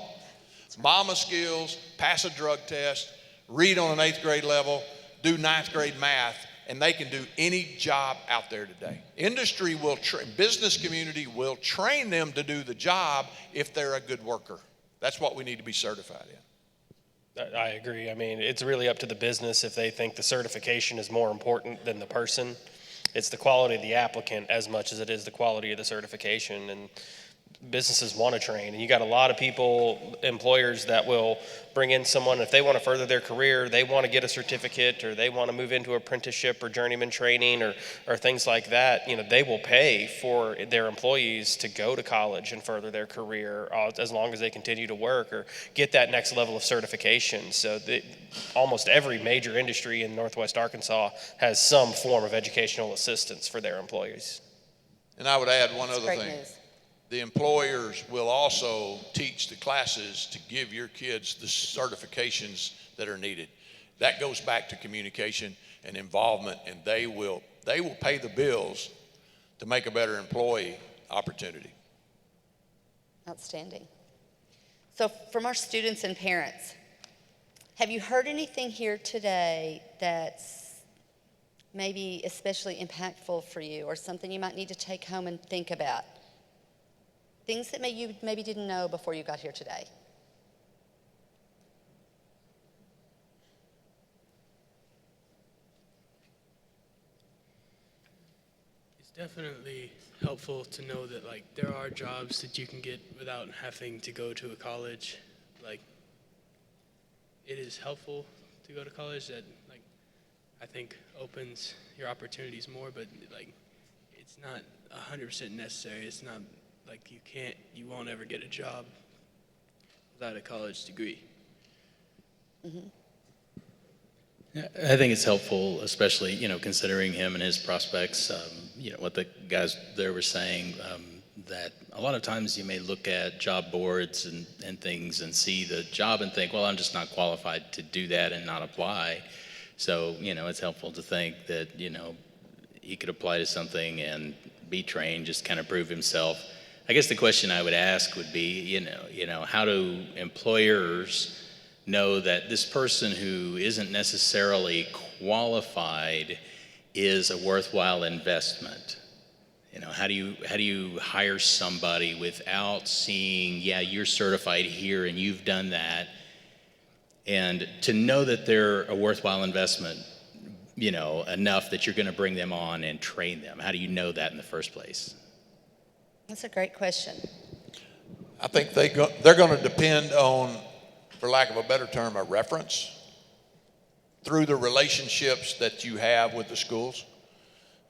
Mama skills, pass a drug test, read on an 8th grade level, do 9th grade math, and they can do any job out there today. Industry will, business community will train them to do the job if they're a good worker. That's what we need to be certified in. I agree. I mean, it's really up to the business if they think the certification is more important than the person. It's the quality of the applicant as much as it is the quality of the certification. And businesses want to train, and you got a lot of people, employers that will bring in someone if they want to further their career, they want to get a certificate, or they want to move into apprenticeship or journeyman training or things like that. You know, they will pay for their employees to go to college and further their career as long as they continue to work or get that next level of certification. So almost every major industry in Northwest Arkansas has some form of educational assistance for their employees. And I would add one other thing. News. The employers will also teach the classes to give your kids the certifications that are needed. That goes back to communication and involvement, and they will pay the bills to make a better employee opportunity. Outstanding. So from our students and parents, have you heard anything here today that's maybe especially impactful for you, or something you might need to take home and think about? Things that you maybe didn't know before you got here today. It's definitely helpful to know that there are jobs that you can get without having to go to a college. It is helpful to go to college. That I think opens your opportunities more, but it's not 100% necessary. It's not you won't ever get a job without a college degree. Mm-hmm. Yeah, I think it's helpful, especially, considering him and his prospects, what the guys there were saying, that a lot of times you may look at job boards and things and see the job and think, well, I'm just not qualified to do that and not apply. So, it's helpful to think that, he could apply to something and be trained, just kind of prove himself. I guess the question I would ask would be, how do employers know that this person who isn't necessarily qualified is a worthwhile investment? How do you hire somebody without seeing, yeah, you're certified here and you've done that, and to know that they're a worthwhile investment, enough that you're going to bring them on and train them? How do you know that in the first place? That's a great question. I think they're going to depend on, for lack of a better term, a reference through the relationships that you have with the schools.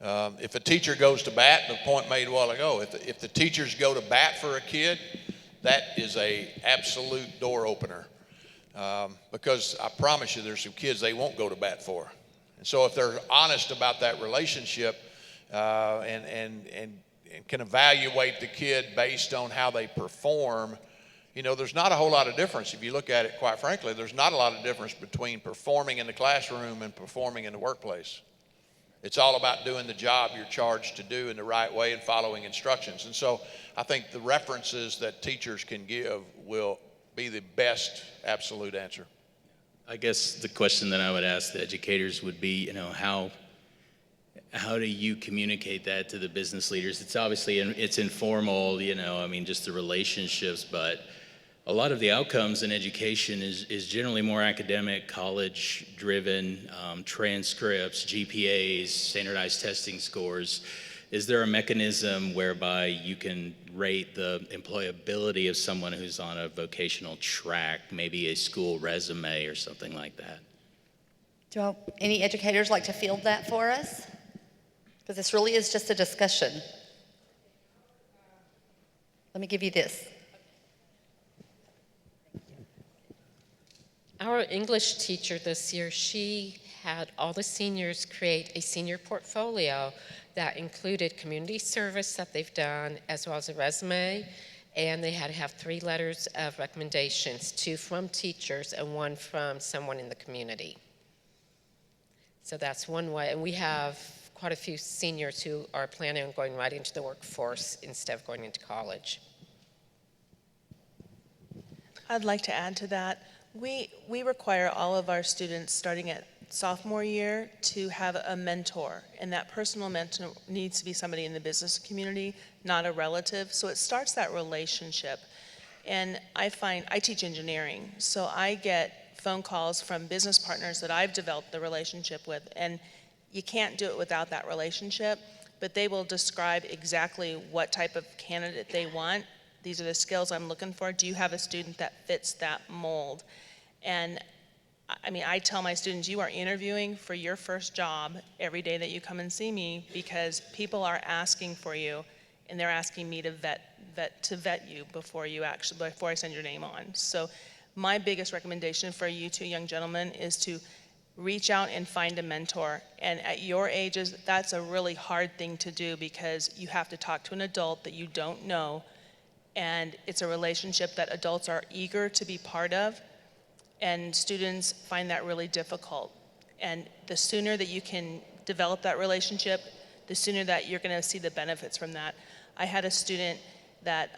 If a teacher goes to bat, the point made a while ago, if the teachers go to bat for a kid, that is a absolute door opener. Because I promise you there's some kids they won't go to bat for. And so if they're honest about that relationship and can evaluate the kid based on how they perform, you know, there's not a whole lot of difference. If you look at it, quite frankly, there's not a lot of difference between performing in the classroom and performing in the workplace. It's all about doing the job you're charged to do in the right way and following instructions. And so I think the references that teachers can give will be the best absolute answer. I guess the question that I would ask the educators would be, you know, how do you communicate that to the business leaders? It's obviously, it's informal, you know, I mean, just the relationships, but a lot of the outcomes in education is generally more academic, college-driven, transcripts, GPAs, standardized testing scores. Is there a mechanism whereby you can rate the employability of someone who's on a vocational track, maybe a school resume or something like that? Do any educators like to field that for us? Because this really is just a discussion. Let me give you this. Our English teacher this year, she had all the seniors create a senior portfolio that included community service that they've done, as well as a resume, and they had to have 3 letters of recommendations, 2 from teachers and 1 from someone in the community. So that's one way, and we have quite a few seniors who are planning on going right into the workforce instead of going into college. I'd like to add to that. We require all of our students starting at sophomore year to have a mentor, and that personal mentor needs to be somebody in the business community, not a relative. So it starts that relationship. And I teach engineering, so I get phone calls from business partners that I've developed the relationship with, and you can't do it without that relationship, but they will describe exactly what type of candidate they want. These are the skills I'm looking for. Do you have a student that fits that mold? And I mean, I tell my students, you are interviewing for your first job every day that you come and see me, because people are asking for you, and they're asking me to vet you before I send your name on. So my biggest recommendation for you 2 young gentlemen is to reach out and find a mentor. And at your ages, that's a really hard thing to do, because you have to talk to an adult that you don't know, and it's a relationship that adults are eager to be part of, and students find that really difficult. And the sooner that you can develop that relationship, the sooner that you're going to see the benefits from that. I had a student that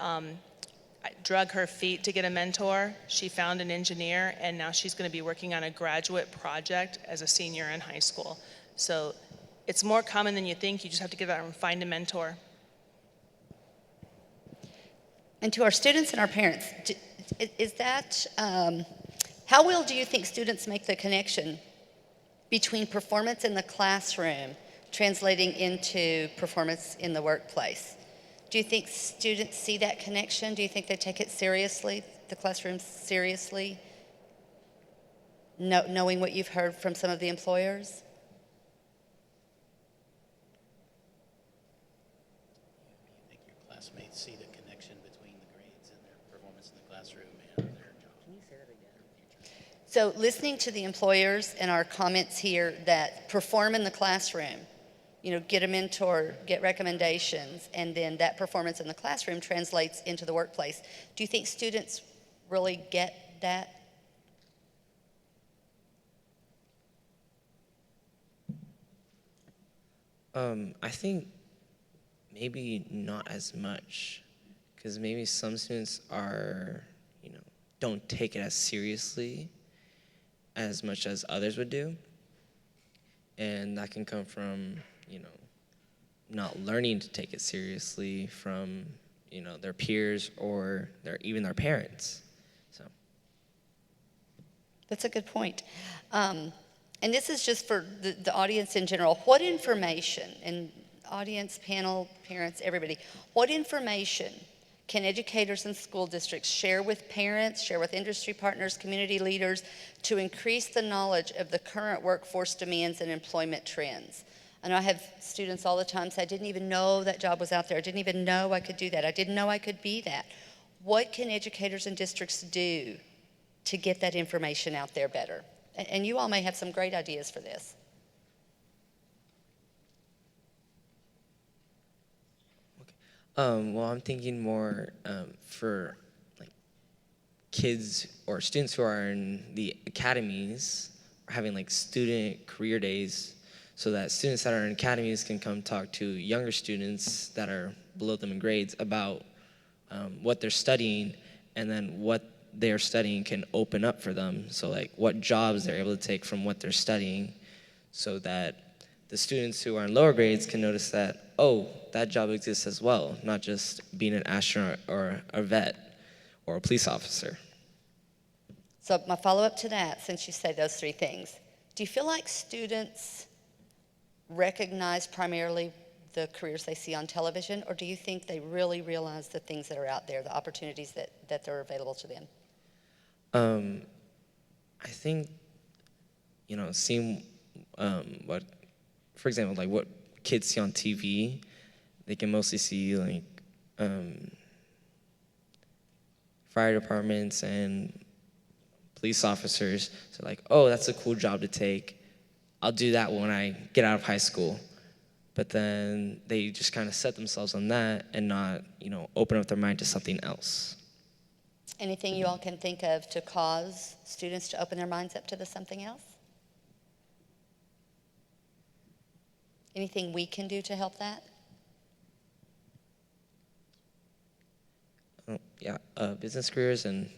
drug her feet to get a mentor. She found an engineer, and now she's going to be working on a graduate project as a senior in high school. So it's more common than you think. You just have to get out and find a mentor. And to our students and our parents, is that, how well do you think students make the connection between performance in the classroom translating into performance in the workplace? Do you think students see that connection? Do you think they take it seriously, the classroom seriously, knowing what you've heard from some of the employers? You think your classmates see the connection between the grades and their performance in the classroom and their job? Can you say that again? So listening to the employers and our comments here that perform in the classroom, you know, get a mentor, get recommendations, and then that performance in the classroom translates into the workplace. Do you think students really get that? I think maybe not as much, because maybe some students are, you know, don't take it as seriously as much as others would do. And that can come from, you know, not learning to take it seriously from, you know, their peers or even their parents. So That's a good point. And this is just for the audience in general. What information, and audience, panel, parents, everybody, what information can educators and school districts share with parents, share with industry partners, community leaders, to increase the knowledge of the current workforce demands and employment trends? I know I have students all the time say, I didn't even know that job was out there. I didn't even know I could do that. I didn't know I could be that. What can educators and districts do to get that information out there better? And you all may have some great ideas for this. Well, I'm thinking more for like kids or students who are in the academies, having like student career days, so that students that are in academies can come talk to younger students that are below them in grades about what they're studying, and then what they're studying can open up for them. So like what jobs they're able to take from what they're studying, so that the students who are in lower grades can notice that, oh, that job exists as well, not just being an astronaut or a vet or a police officer. So my follow-up to that, since you say those three things, do you feel like students recognize primarily the careers they see on television, or do you think they really realize the things that are out there, the opportunities that are available to them? I think, seeing what, for example, like what kids see on TV, they can mostly see like fire departments and police officers. So like, oh, that's a cool job to take. I'll do that when I get out of high school. But then they just kind of set themselves on that and not, open up their mind to something else. Anything you all can think of to cause students to open their minds up to something else? Anything we can do to help that? Business careers and,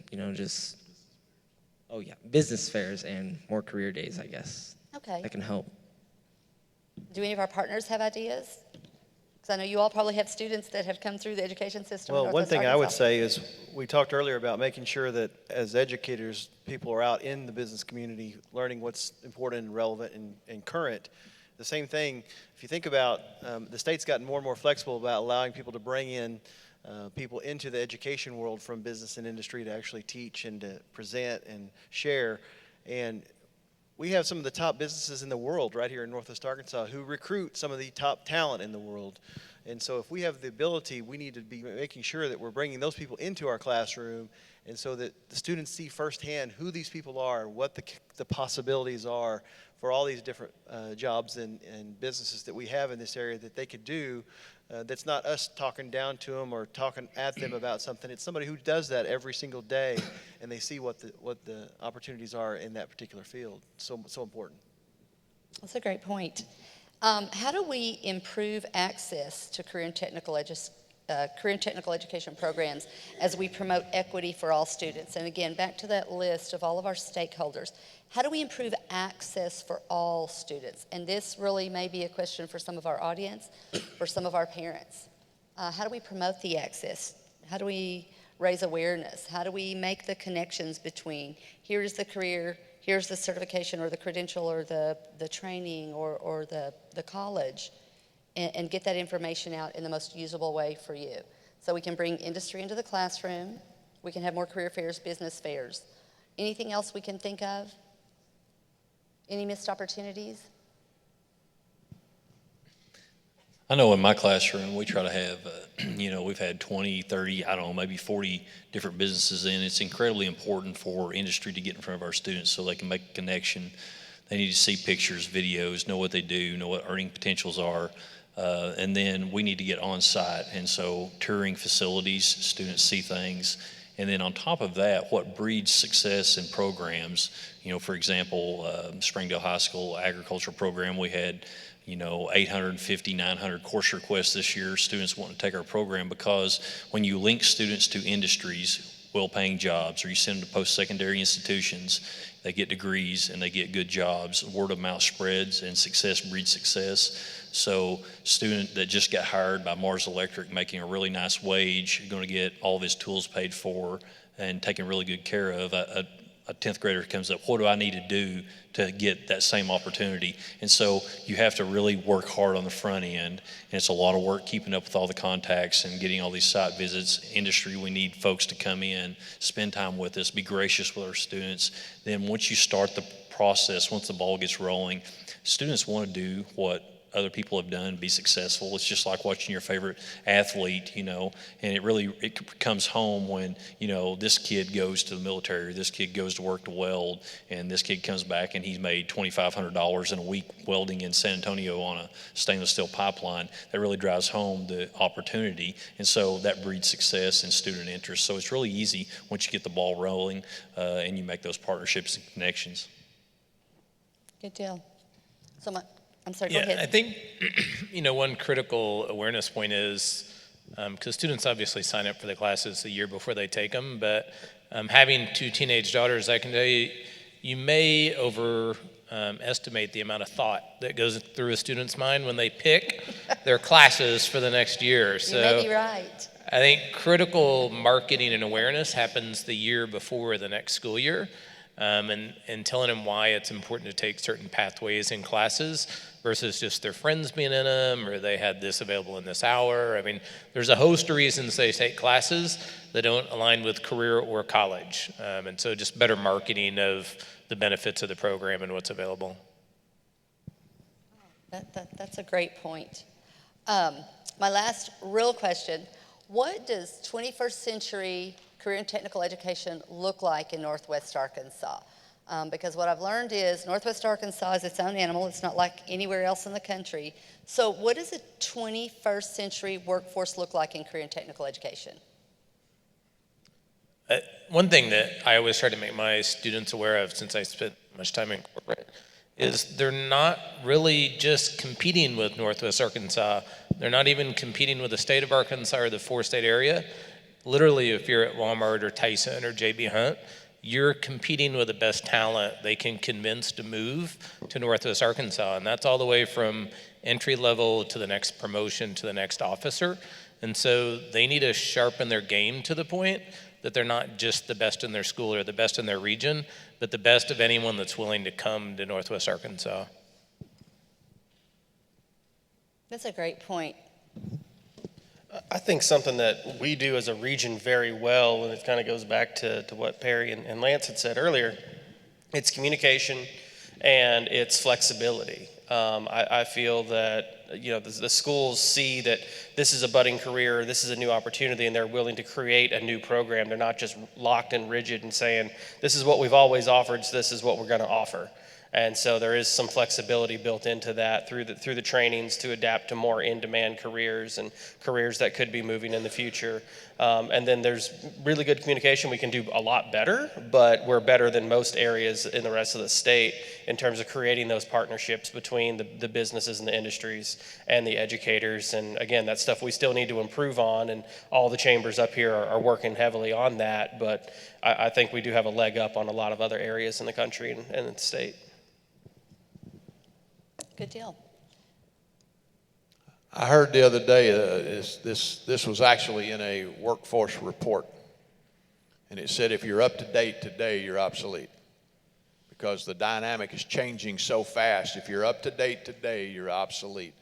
business fairs and more career days, I guess. Okay. That can help. Do any of our partners have ideas? Because I know you all probably have students that have come through the education system. Well, one thing I would say is we talked earlier about making sure that as educators, people are out in the business community learning what's important and relevant and current. The same thing, if you think about the state's gotten more and more flexible about allowing people to bring in people into the education world from business and industry to actually teach and to present and share. And we have some of the top businesses in the world right here in Northwest Arkansas who recruit some of the top talent in the world. And so if we have the ability, we need to be making sure that we're bringing those people into our classroom, and so that the students see firsthand who these people are, what the possibilities are for all these different jobs and businesses that we have in this area that they could do. That's not us talking down to them or talking at them about something. It's somebody who does that every single day, and they see what the opportunities are in that particular field. So important. That's a great point. How do we improve access to career and technical education programs as we promote equity for all students? And again, back to that list of all of our stakeholders. How do we improve access for all students? And this really may be a question for some of our audience, for some of our parents. How do we promote the access? How do we raise awareness? How do we make the connections between here's the career, here's the certification or the credential or the training or the college, and get that information out in the most usable way for you? So we can bring industry into the classroom. We can have more career fairs, business fairs. Anything else we can think of? Any missed opportunities? I know in my classroom, we try to have, we've had 20, 30, I don't know, maybe 40 different businesses in. It's incredibly important for industry to get in front of our students so they can make a connection. They need to see pictures, videos, know what they do, know what earning potentials are. And then we need to get on site. And so touring facilities, students see things. And then on top of that, what breeds success in programs, for example, Springdale High School agriculture program, we had 850, 900 course requests this year. Students want to take our program because when you link students to industries, well-paying jobs, or you send them to post-secondary institutions, they get degrees and they get good jobs. Word of mouth spreads and success breeds success. So student that just got hired by Mars Electric making a really nice wage, going to get all of his tools paid for and taken really good care of. A 10th grader comes up, what do I need to do to get that same opportunity? And so you have to really work hard on the front end, and it's a lot of work keeping up with all the contacts and getting all these site visits. Industry, we need folks to come in, spend time with us, be gracious with our students. Then once you start the process, once the ball gets rolling, students want to do what other people have done, be successful. It's just like watching your favorite athlete, and it comes home when, this kid goes to the military, or this kid goes to work to weld, and this kid comes back and he's made $2,500 in a week welding in San Antonio on a stainless steel pipeline. That really drives home the opportunity, and so that breeds success and student interest. So it's really easy once you get the ball rolling and you make those partnerships and connections. Good deal. So I'm sorry, Yeah, go ahead. I think, one critical awareness point is, because students obviously sign up for the classes a year before they take them, but having 2 teenage daughters, I can tell you, you may estimate the amount of thought that goes through a student's mind when they pick their classes for the next year. So you may be right. I think critical marketing and awareness happens the year before the next school year. And telling them why it's important to take certain pathways in classes versus just their friends being in them, or they had this available in this hour. I mean, there's a host of reasons they take classes that don't align with career or college. And so just better marketing of the benefits of the program and what's available. That's a great point. My last real question, what does 21st century career and technical education look like in Northwest Arkansas? Because what I've learned is Northwest Arkansas is its own animal. It's not like anywhere else in the country. So what does a 21st century workforce look like in career and technical education? One thing that I always try to make my students aware of, since I spent much time in corporate, is they're not really just competing with Northwest Arkansas. They're not even competing with the state of Arkansas or the 4-state area. Literally, if you're at Walmart or Tyson or J.B. Hunt, you're competing with the best talent they can convince to move to Northwest Arkansas. And that's all the way from entry level to the next promotion to the next officer. And so they need to sharpen their game to the point that they're not just the best in their school or the best in their region, but the best of anyone that's willing to come to Northwest Arkansas. That's a great point. I think something that we do as a region very well, and it kind of goes back to what Perry and Lance had said earlier, it's communication and it's flexibility. I feel that the schools see that this is a budding career, this is a new opportunity, and they're willing to create a new program. They're not just locked and rigid and saying, this is what we've always offered, so this is what we're going to offer. And so there is some flexibility built into that through the trainings to adapt to more in-demand careers and careers that could be moving in the future. And then there's really good communication. We can do a lot better, but we're better than most areas in the rest of the state in terms of creating those partnerships between the businesses and the industries and the educators. And again, that's stuff we still need to improve on, and all the chambers up here are working heavily on that. But I think we do have a leg up on a lot of other areas in the country and in the state. Good deal. I heard the other day, this was actually in a workforce report, and it said if you're up to date today, you're obsolete, because the dynamic is changing so fast. If you're up to date today, you're obsolete.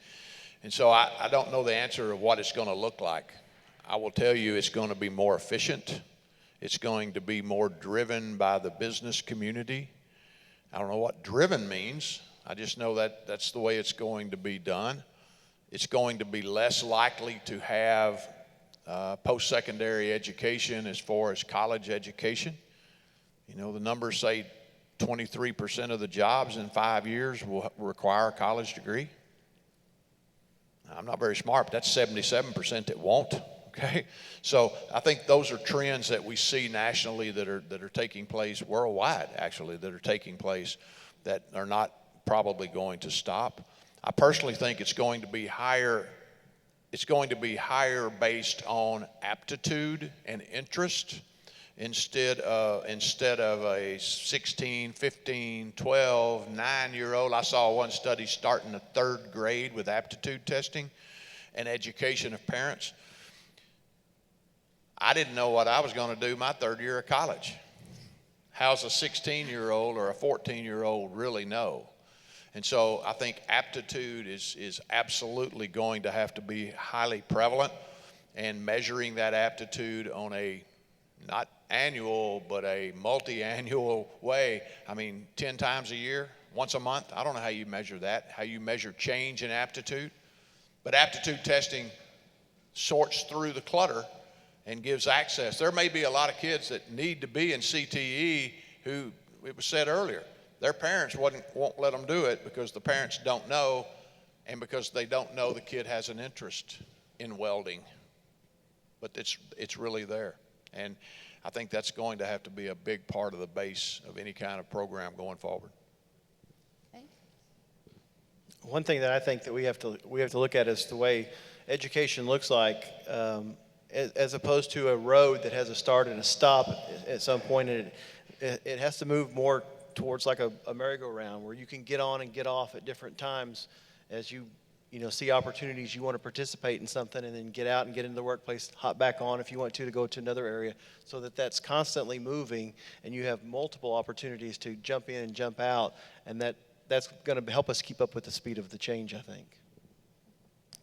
And so I don't know the answer of what it's going to look like. I will tell you it's going to be more efficient. It's going to be more driven by the business community. I don't know what driven means. I just know that that's the way it's going to be done. It's going to be less likely to have post-secondary education as far as college education. The numbers say 23% of the jobs in 5 years will require a college degree. I'm not very smart, but that's 77% that won't. Okay, so I think those are trends that we see nationally that are taking place worldwide, actually, that are taking place that are not probably going to stop. I personally think it's going to be higher. It's going to be higher based on aptitude and interest instead of a 16, 15, 12, 9-year-old. I saw one study starting the 3rd grade with aptitude testing and education of parents. I didn't know what I was going to do my 3rd year of college. How's a 16-year-old or a 14-year-old really know? And so I think aptitude is absolutely going to have to be highly prevalent, and measuring that aptitude on a not annual but a multi-annual way. I mean, 10 times a year once a month. I don't know how you measure that, how you measure change in aptitude. But aptitude testing sorts through the clutter and gives access. There may be a lot of kids that need to be in CTE who, it was said earlier, their parents won't let them do it because the parents don't know, and because they don't know the kid has an interest in welding. But it's really there. And I think that's going to have to be a big part of the base of any kind of program going forward. One thing that I think that we have to look at is the way education looks like, as opposed to a road that has a start and a stop at some point. And it has to move more towards like a merry-go-round where you can get on and get off at different times as you see opportunities, you want to participate in something, and then get out and get into the workplace, hop back on if you want to go to another area, so that that's constantly moving and you have multiple opportunities to jump in and jump out, and that's going to help us keep up with the speed of the change, I think.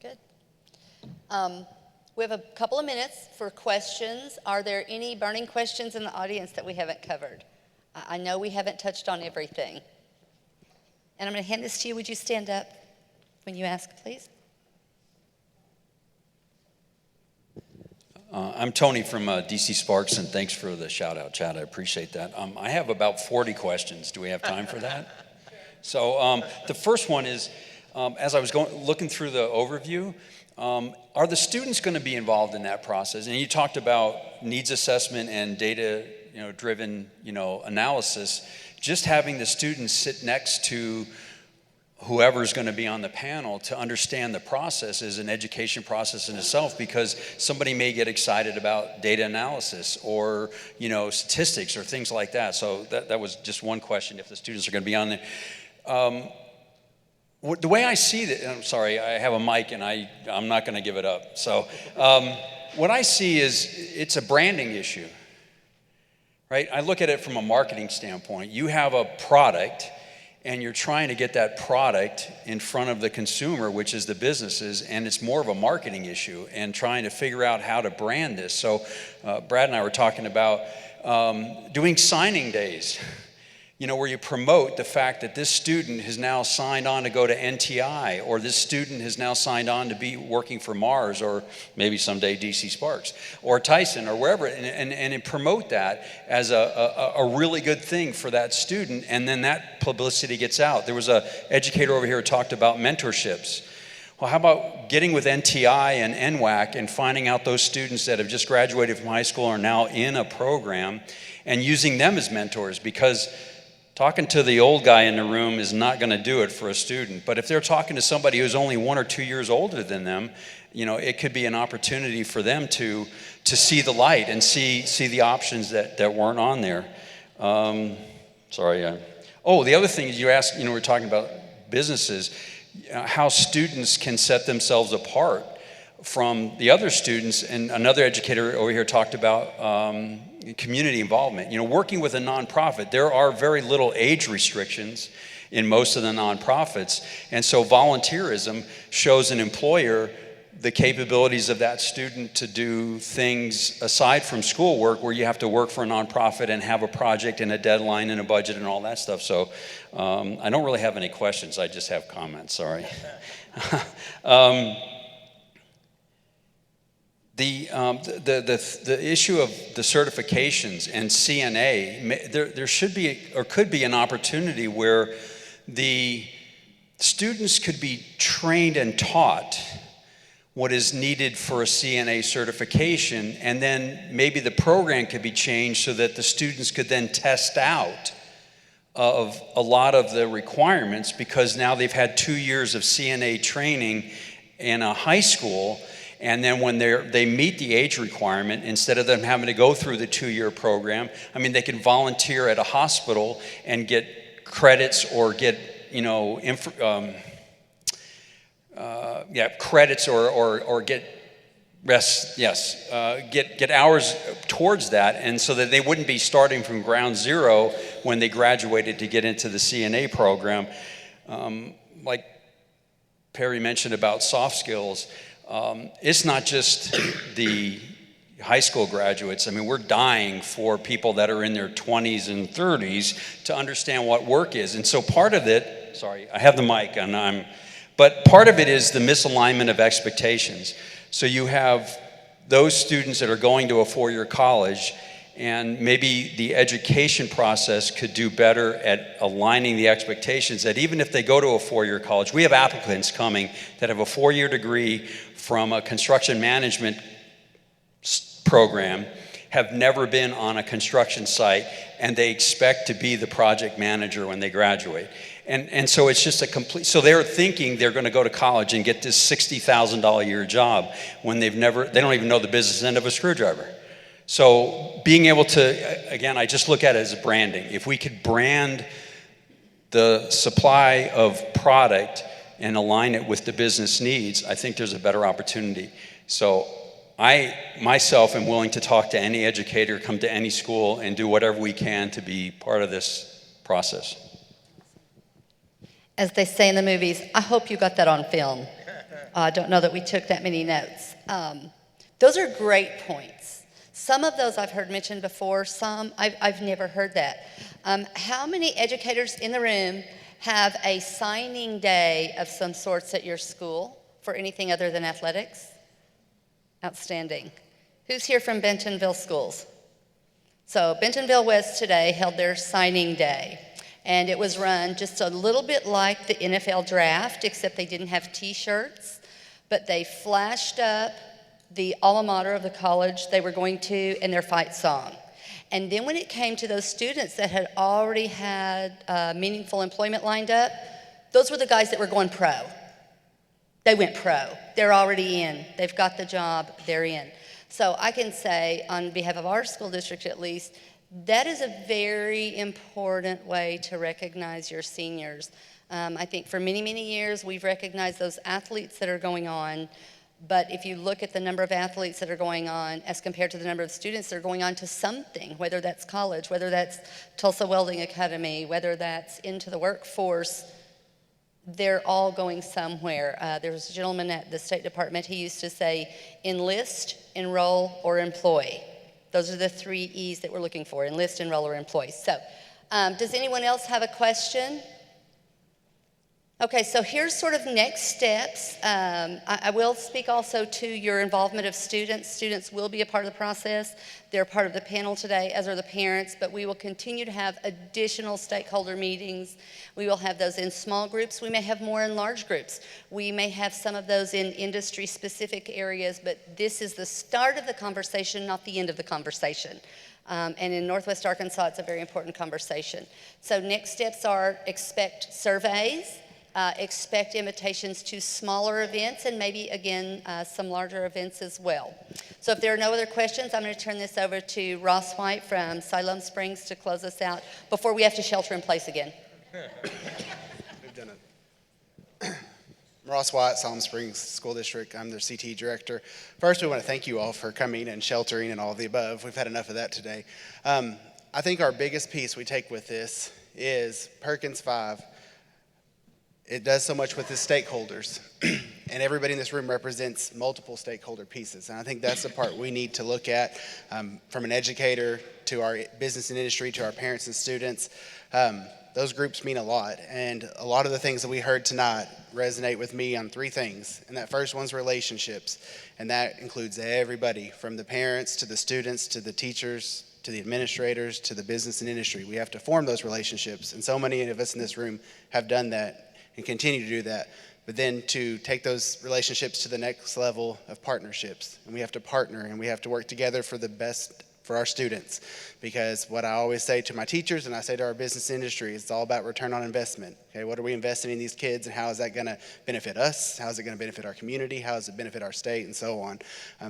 Good. We have a couple of minutes for questions. Are there any burning questions in the audience that we haven't covered? I know we haven't touched on everything. And I'm going to hand this to you. Would you stand up when you ask, please? I'm Tony from DC Sparks, and thanks for the shout-out, Chad. I appreciate that. I have about 40 questions. Do we have time for that? So the first one is, as I was looking through the overview, are the students going to be involved in that process? And you talked about needs assessment and data-driven, analysis. Just having the students sit next to whoever's going to be on the panel to understand the process is an education process in itself, because somebody may get excited about data analysis or statistics or things like that. So that was just one question, if the students are going to be on there. The way I see it, I'm sorry, I have a mic and I'm not going to give it up. So what I see is it's a branding issue, right? I look at it from a marketing standpoint. You have a product, and you're trying to get that product in front of the consumer, which is the businesses, and it's more of a marketing issue and trying to figure out how to brand this. So Brad and I were talking about doing signing days, where you promote the fact that this student has now signed on to go to NTI, or this student has now signed on to be working for Mars, or maybe someday DC Sparks, or Tyson, or wherever, and promote that as a really good thing for that student, and then that publicity gets out. There was an educator over here who talked about mentorships. Well, how about getting with NTI and NWAC and finding out those students that have just graduated from high school are now in a program and using them as mentors? Because talking to the old guy in the room is not going to do it for a student. But if they're talking to somebody who's only 1 or 2 years older than them, it could be an opportunity for them to see the light and see the options that weren't on there. The other thing is, you asked, we're talking about businesses, how students can set themselves apart from the other students. And another educator over here talked about community involvement. Working with a nonprofit, there are very little age restrictions in most of the nonprofits. And so volunteerism shows an employer the capabilities of that student to do things aside from schoolwork, where you have to work for a nonprofit and have a project and a deadline and a budget and all that stuff. So I don't really have any questions. I just have comments. Sorry. The issue of the certifications and CNA, there should be or could be an opportunity where the students could be trained and taught what is needed for a CNA certification, and then maybe the program could be changed so that the students could then test out of a lot of the requirements, because now they've had 2 years of CNA training in a high school. And then when they meet the age requirement, instead of them having to go through the 2-year program, they can volunteer at a hospital and get credits or get, credits or get get hours towards that, and so that they wouldn't be starting from ground zero when they graduated to get into the CNA program. Like Perry mentioned about soft skills. It's not just the high school graduates. I mean, we're dying for people that are in their 20s and 30s to understand what work is. And so part of it, sorry, I have the mic but part of it is the misalignment of expectations. So you have those students that are going to a four-year college, and maybe the education process could do better at aligning the expectations that even if they go to a four-year college, we have applicants coming that have a four-year degree from a construction management program, have never been on a construction site, and they expect to be the project manager when they graduate. And so it's just a complete, so they're thinking they're going to go to college and get this $60,000 a year job when they don't even know the business end of a screwdriver. So being able to, again, I just look at it as branding. If we could brand the supply of product and align it with the business needs, I think there's a better opportunity. So I, myself, am willing to talk to any educator, come to any school, and do whatever we can to be part of this process. As they say in the movies, I hope you got that on film. I don't know that we took that many notes. Those are great points. Some of those I've heard mentioned before, some I've never heard that. How many educators in the room have a signing day of some sorts at your school for anything other than athletics? Outstanding. Who's here from Bentonville schools? So Bentonville West today held their signing day. And it was run just a little bit like the NFL draft, except they didn't have T-shirts, but they flashed up the alma mater of the college they were going to and their fight song. And then when it came to those students that had already had meaningful employment lined up, those were the guys that were going pro. They went pro. They're already in. They've got the job. They're in. So I can say, on behalf of our school district at least, that is a very important way to recognize your seniors. I think for many, many years we've recognized those athletes that are going on, but if you look at the number of athletes that are going on as compared to the number of students that are going on to something, whether that's college, whether that's Tulsa Welding Academy, whether that's into the workforce, they're all going somewhere. There was a gentleman at the State Department, he used to say, enlist, enroll, or employ. Those are the 3 E's that we're looking for, enlist, enroll, or employ. So, does anyone else have a question? Okay, so here's sort of next steps. I will speak also to your involvement of students. Students will be a part of the process. They're part of the panel today, as are the parents, but we will continue to have additional stakeholder meetings. We will have those in small groups. We may have more in large groups. We may have some of those in industry-specific areas, but this is the start of the conversation, not the end of the conversation. And in Northwest Arkansas, it's a very important conversation. So next steps are expect surveys. Expect invitations to smaller events and maybe, again, some larger events as well. So if there are no other questions, I'm going to turn this over to Ross White from Siloam Springs to close us out before we have to shelter in place again. We've done it. I'm Ross White, Siloam Springs School District. I'm their CT director. First, we want to thank you all for coming and sheltering and all of the above. We've had enough of that today. I think our biggest piece we take with this is Perkins 5. It does so much with the stakeholders, and everybody in this room represents multiple stakeholder pieces, and I think that's the part we need to look at from an educator to our business and industry to our parents and students. Those groups mean a lot, and a lot of the things that we heard tonight resonate with me on 3 things, and that first one's relationships, and that includes everybody from the parents to the students to the teachers to the administrators to the business and industry. We have to form those relationships, and so many of us in this room have done that and continue to do that, but then to take those relationships to the next level of partnerships. And we have to partner and we have to work together for the best for our students, because what I always say to my teachers and I say to our business industry is it's all about return on investment. Okay, what are we investing in these kids and how is that going to benefit us? How is it going to benefit our community? How does it benefit our state, and so on?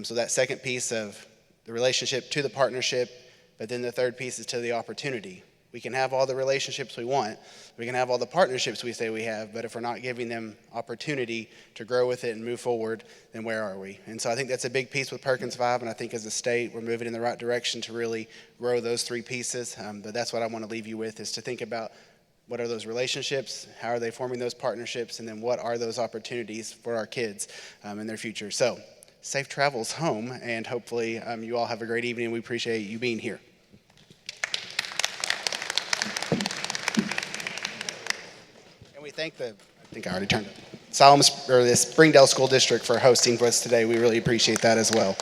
So that second piece of the relationship to the partnership, but then the third piece is to the opportunity. We can have all the relationships we want. We can have all the partnerships we say we have, but if we're not giving them opportunity to grow with it and move forward, then where are we? And so I think that's a big piece with Perkins 5, and I think as a state, we're moving in the right direction to really grow those 3 pieces. But that's what I want to leave you with, is to think about what are those relationships, how are they forming those partnerships, and then what are those opportunities for our kids in their future. So safe travels home, and hopefully you all have a great evening. We appreciate you being here. And we thank I think I already turned it, the Springdale School District for hosting us today. We really appreciate that as well.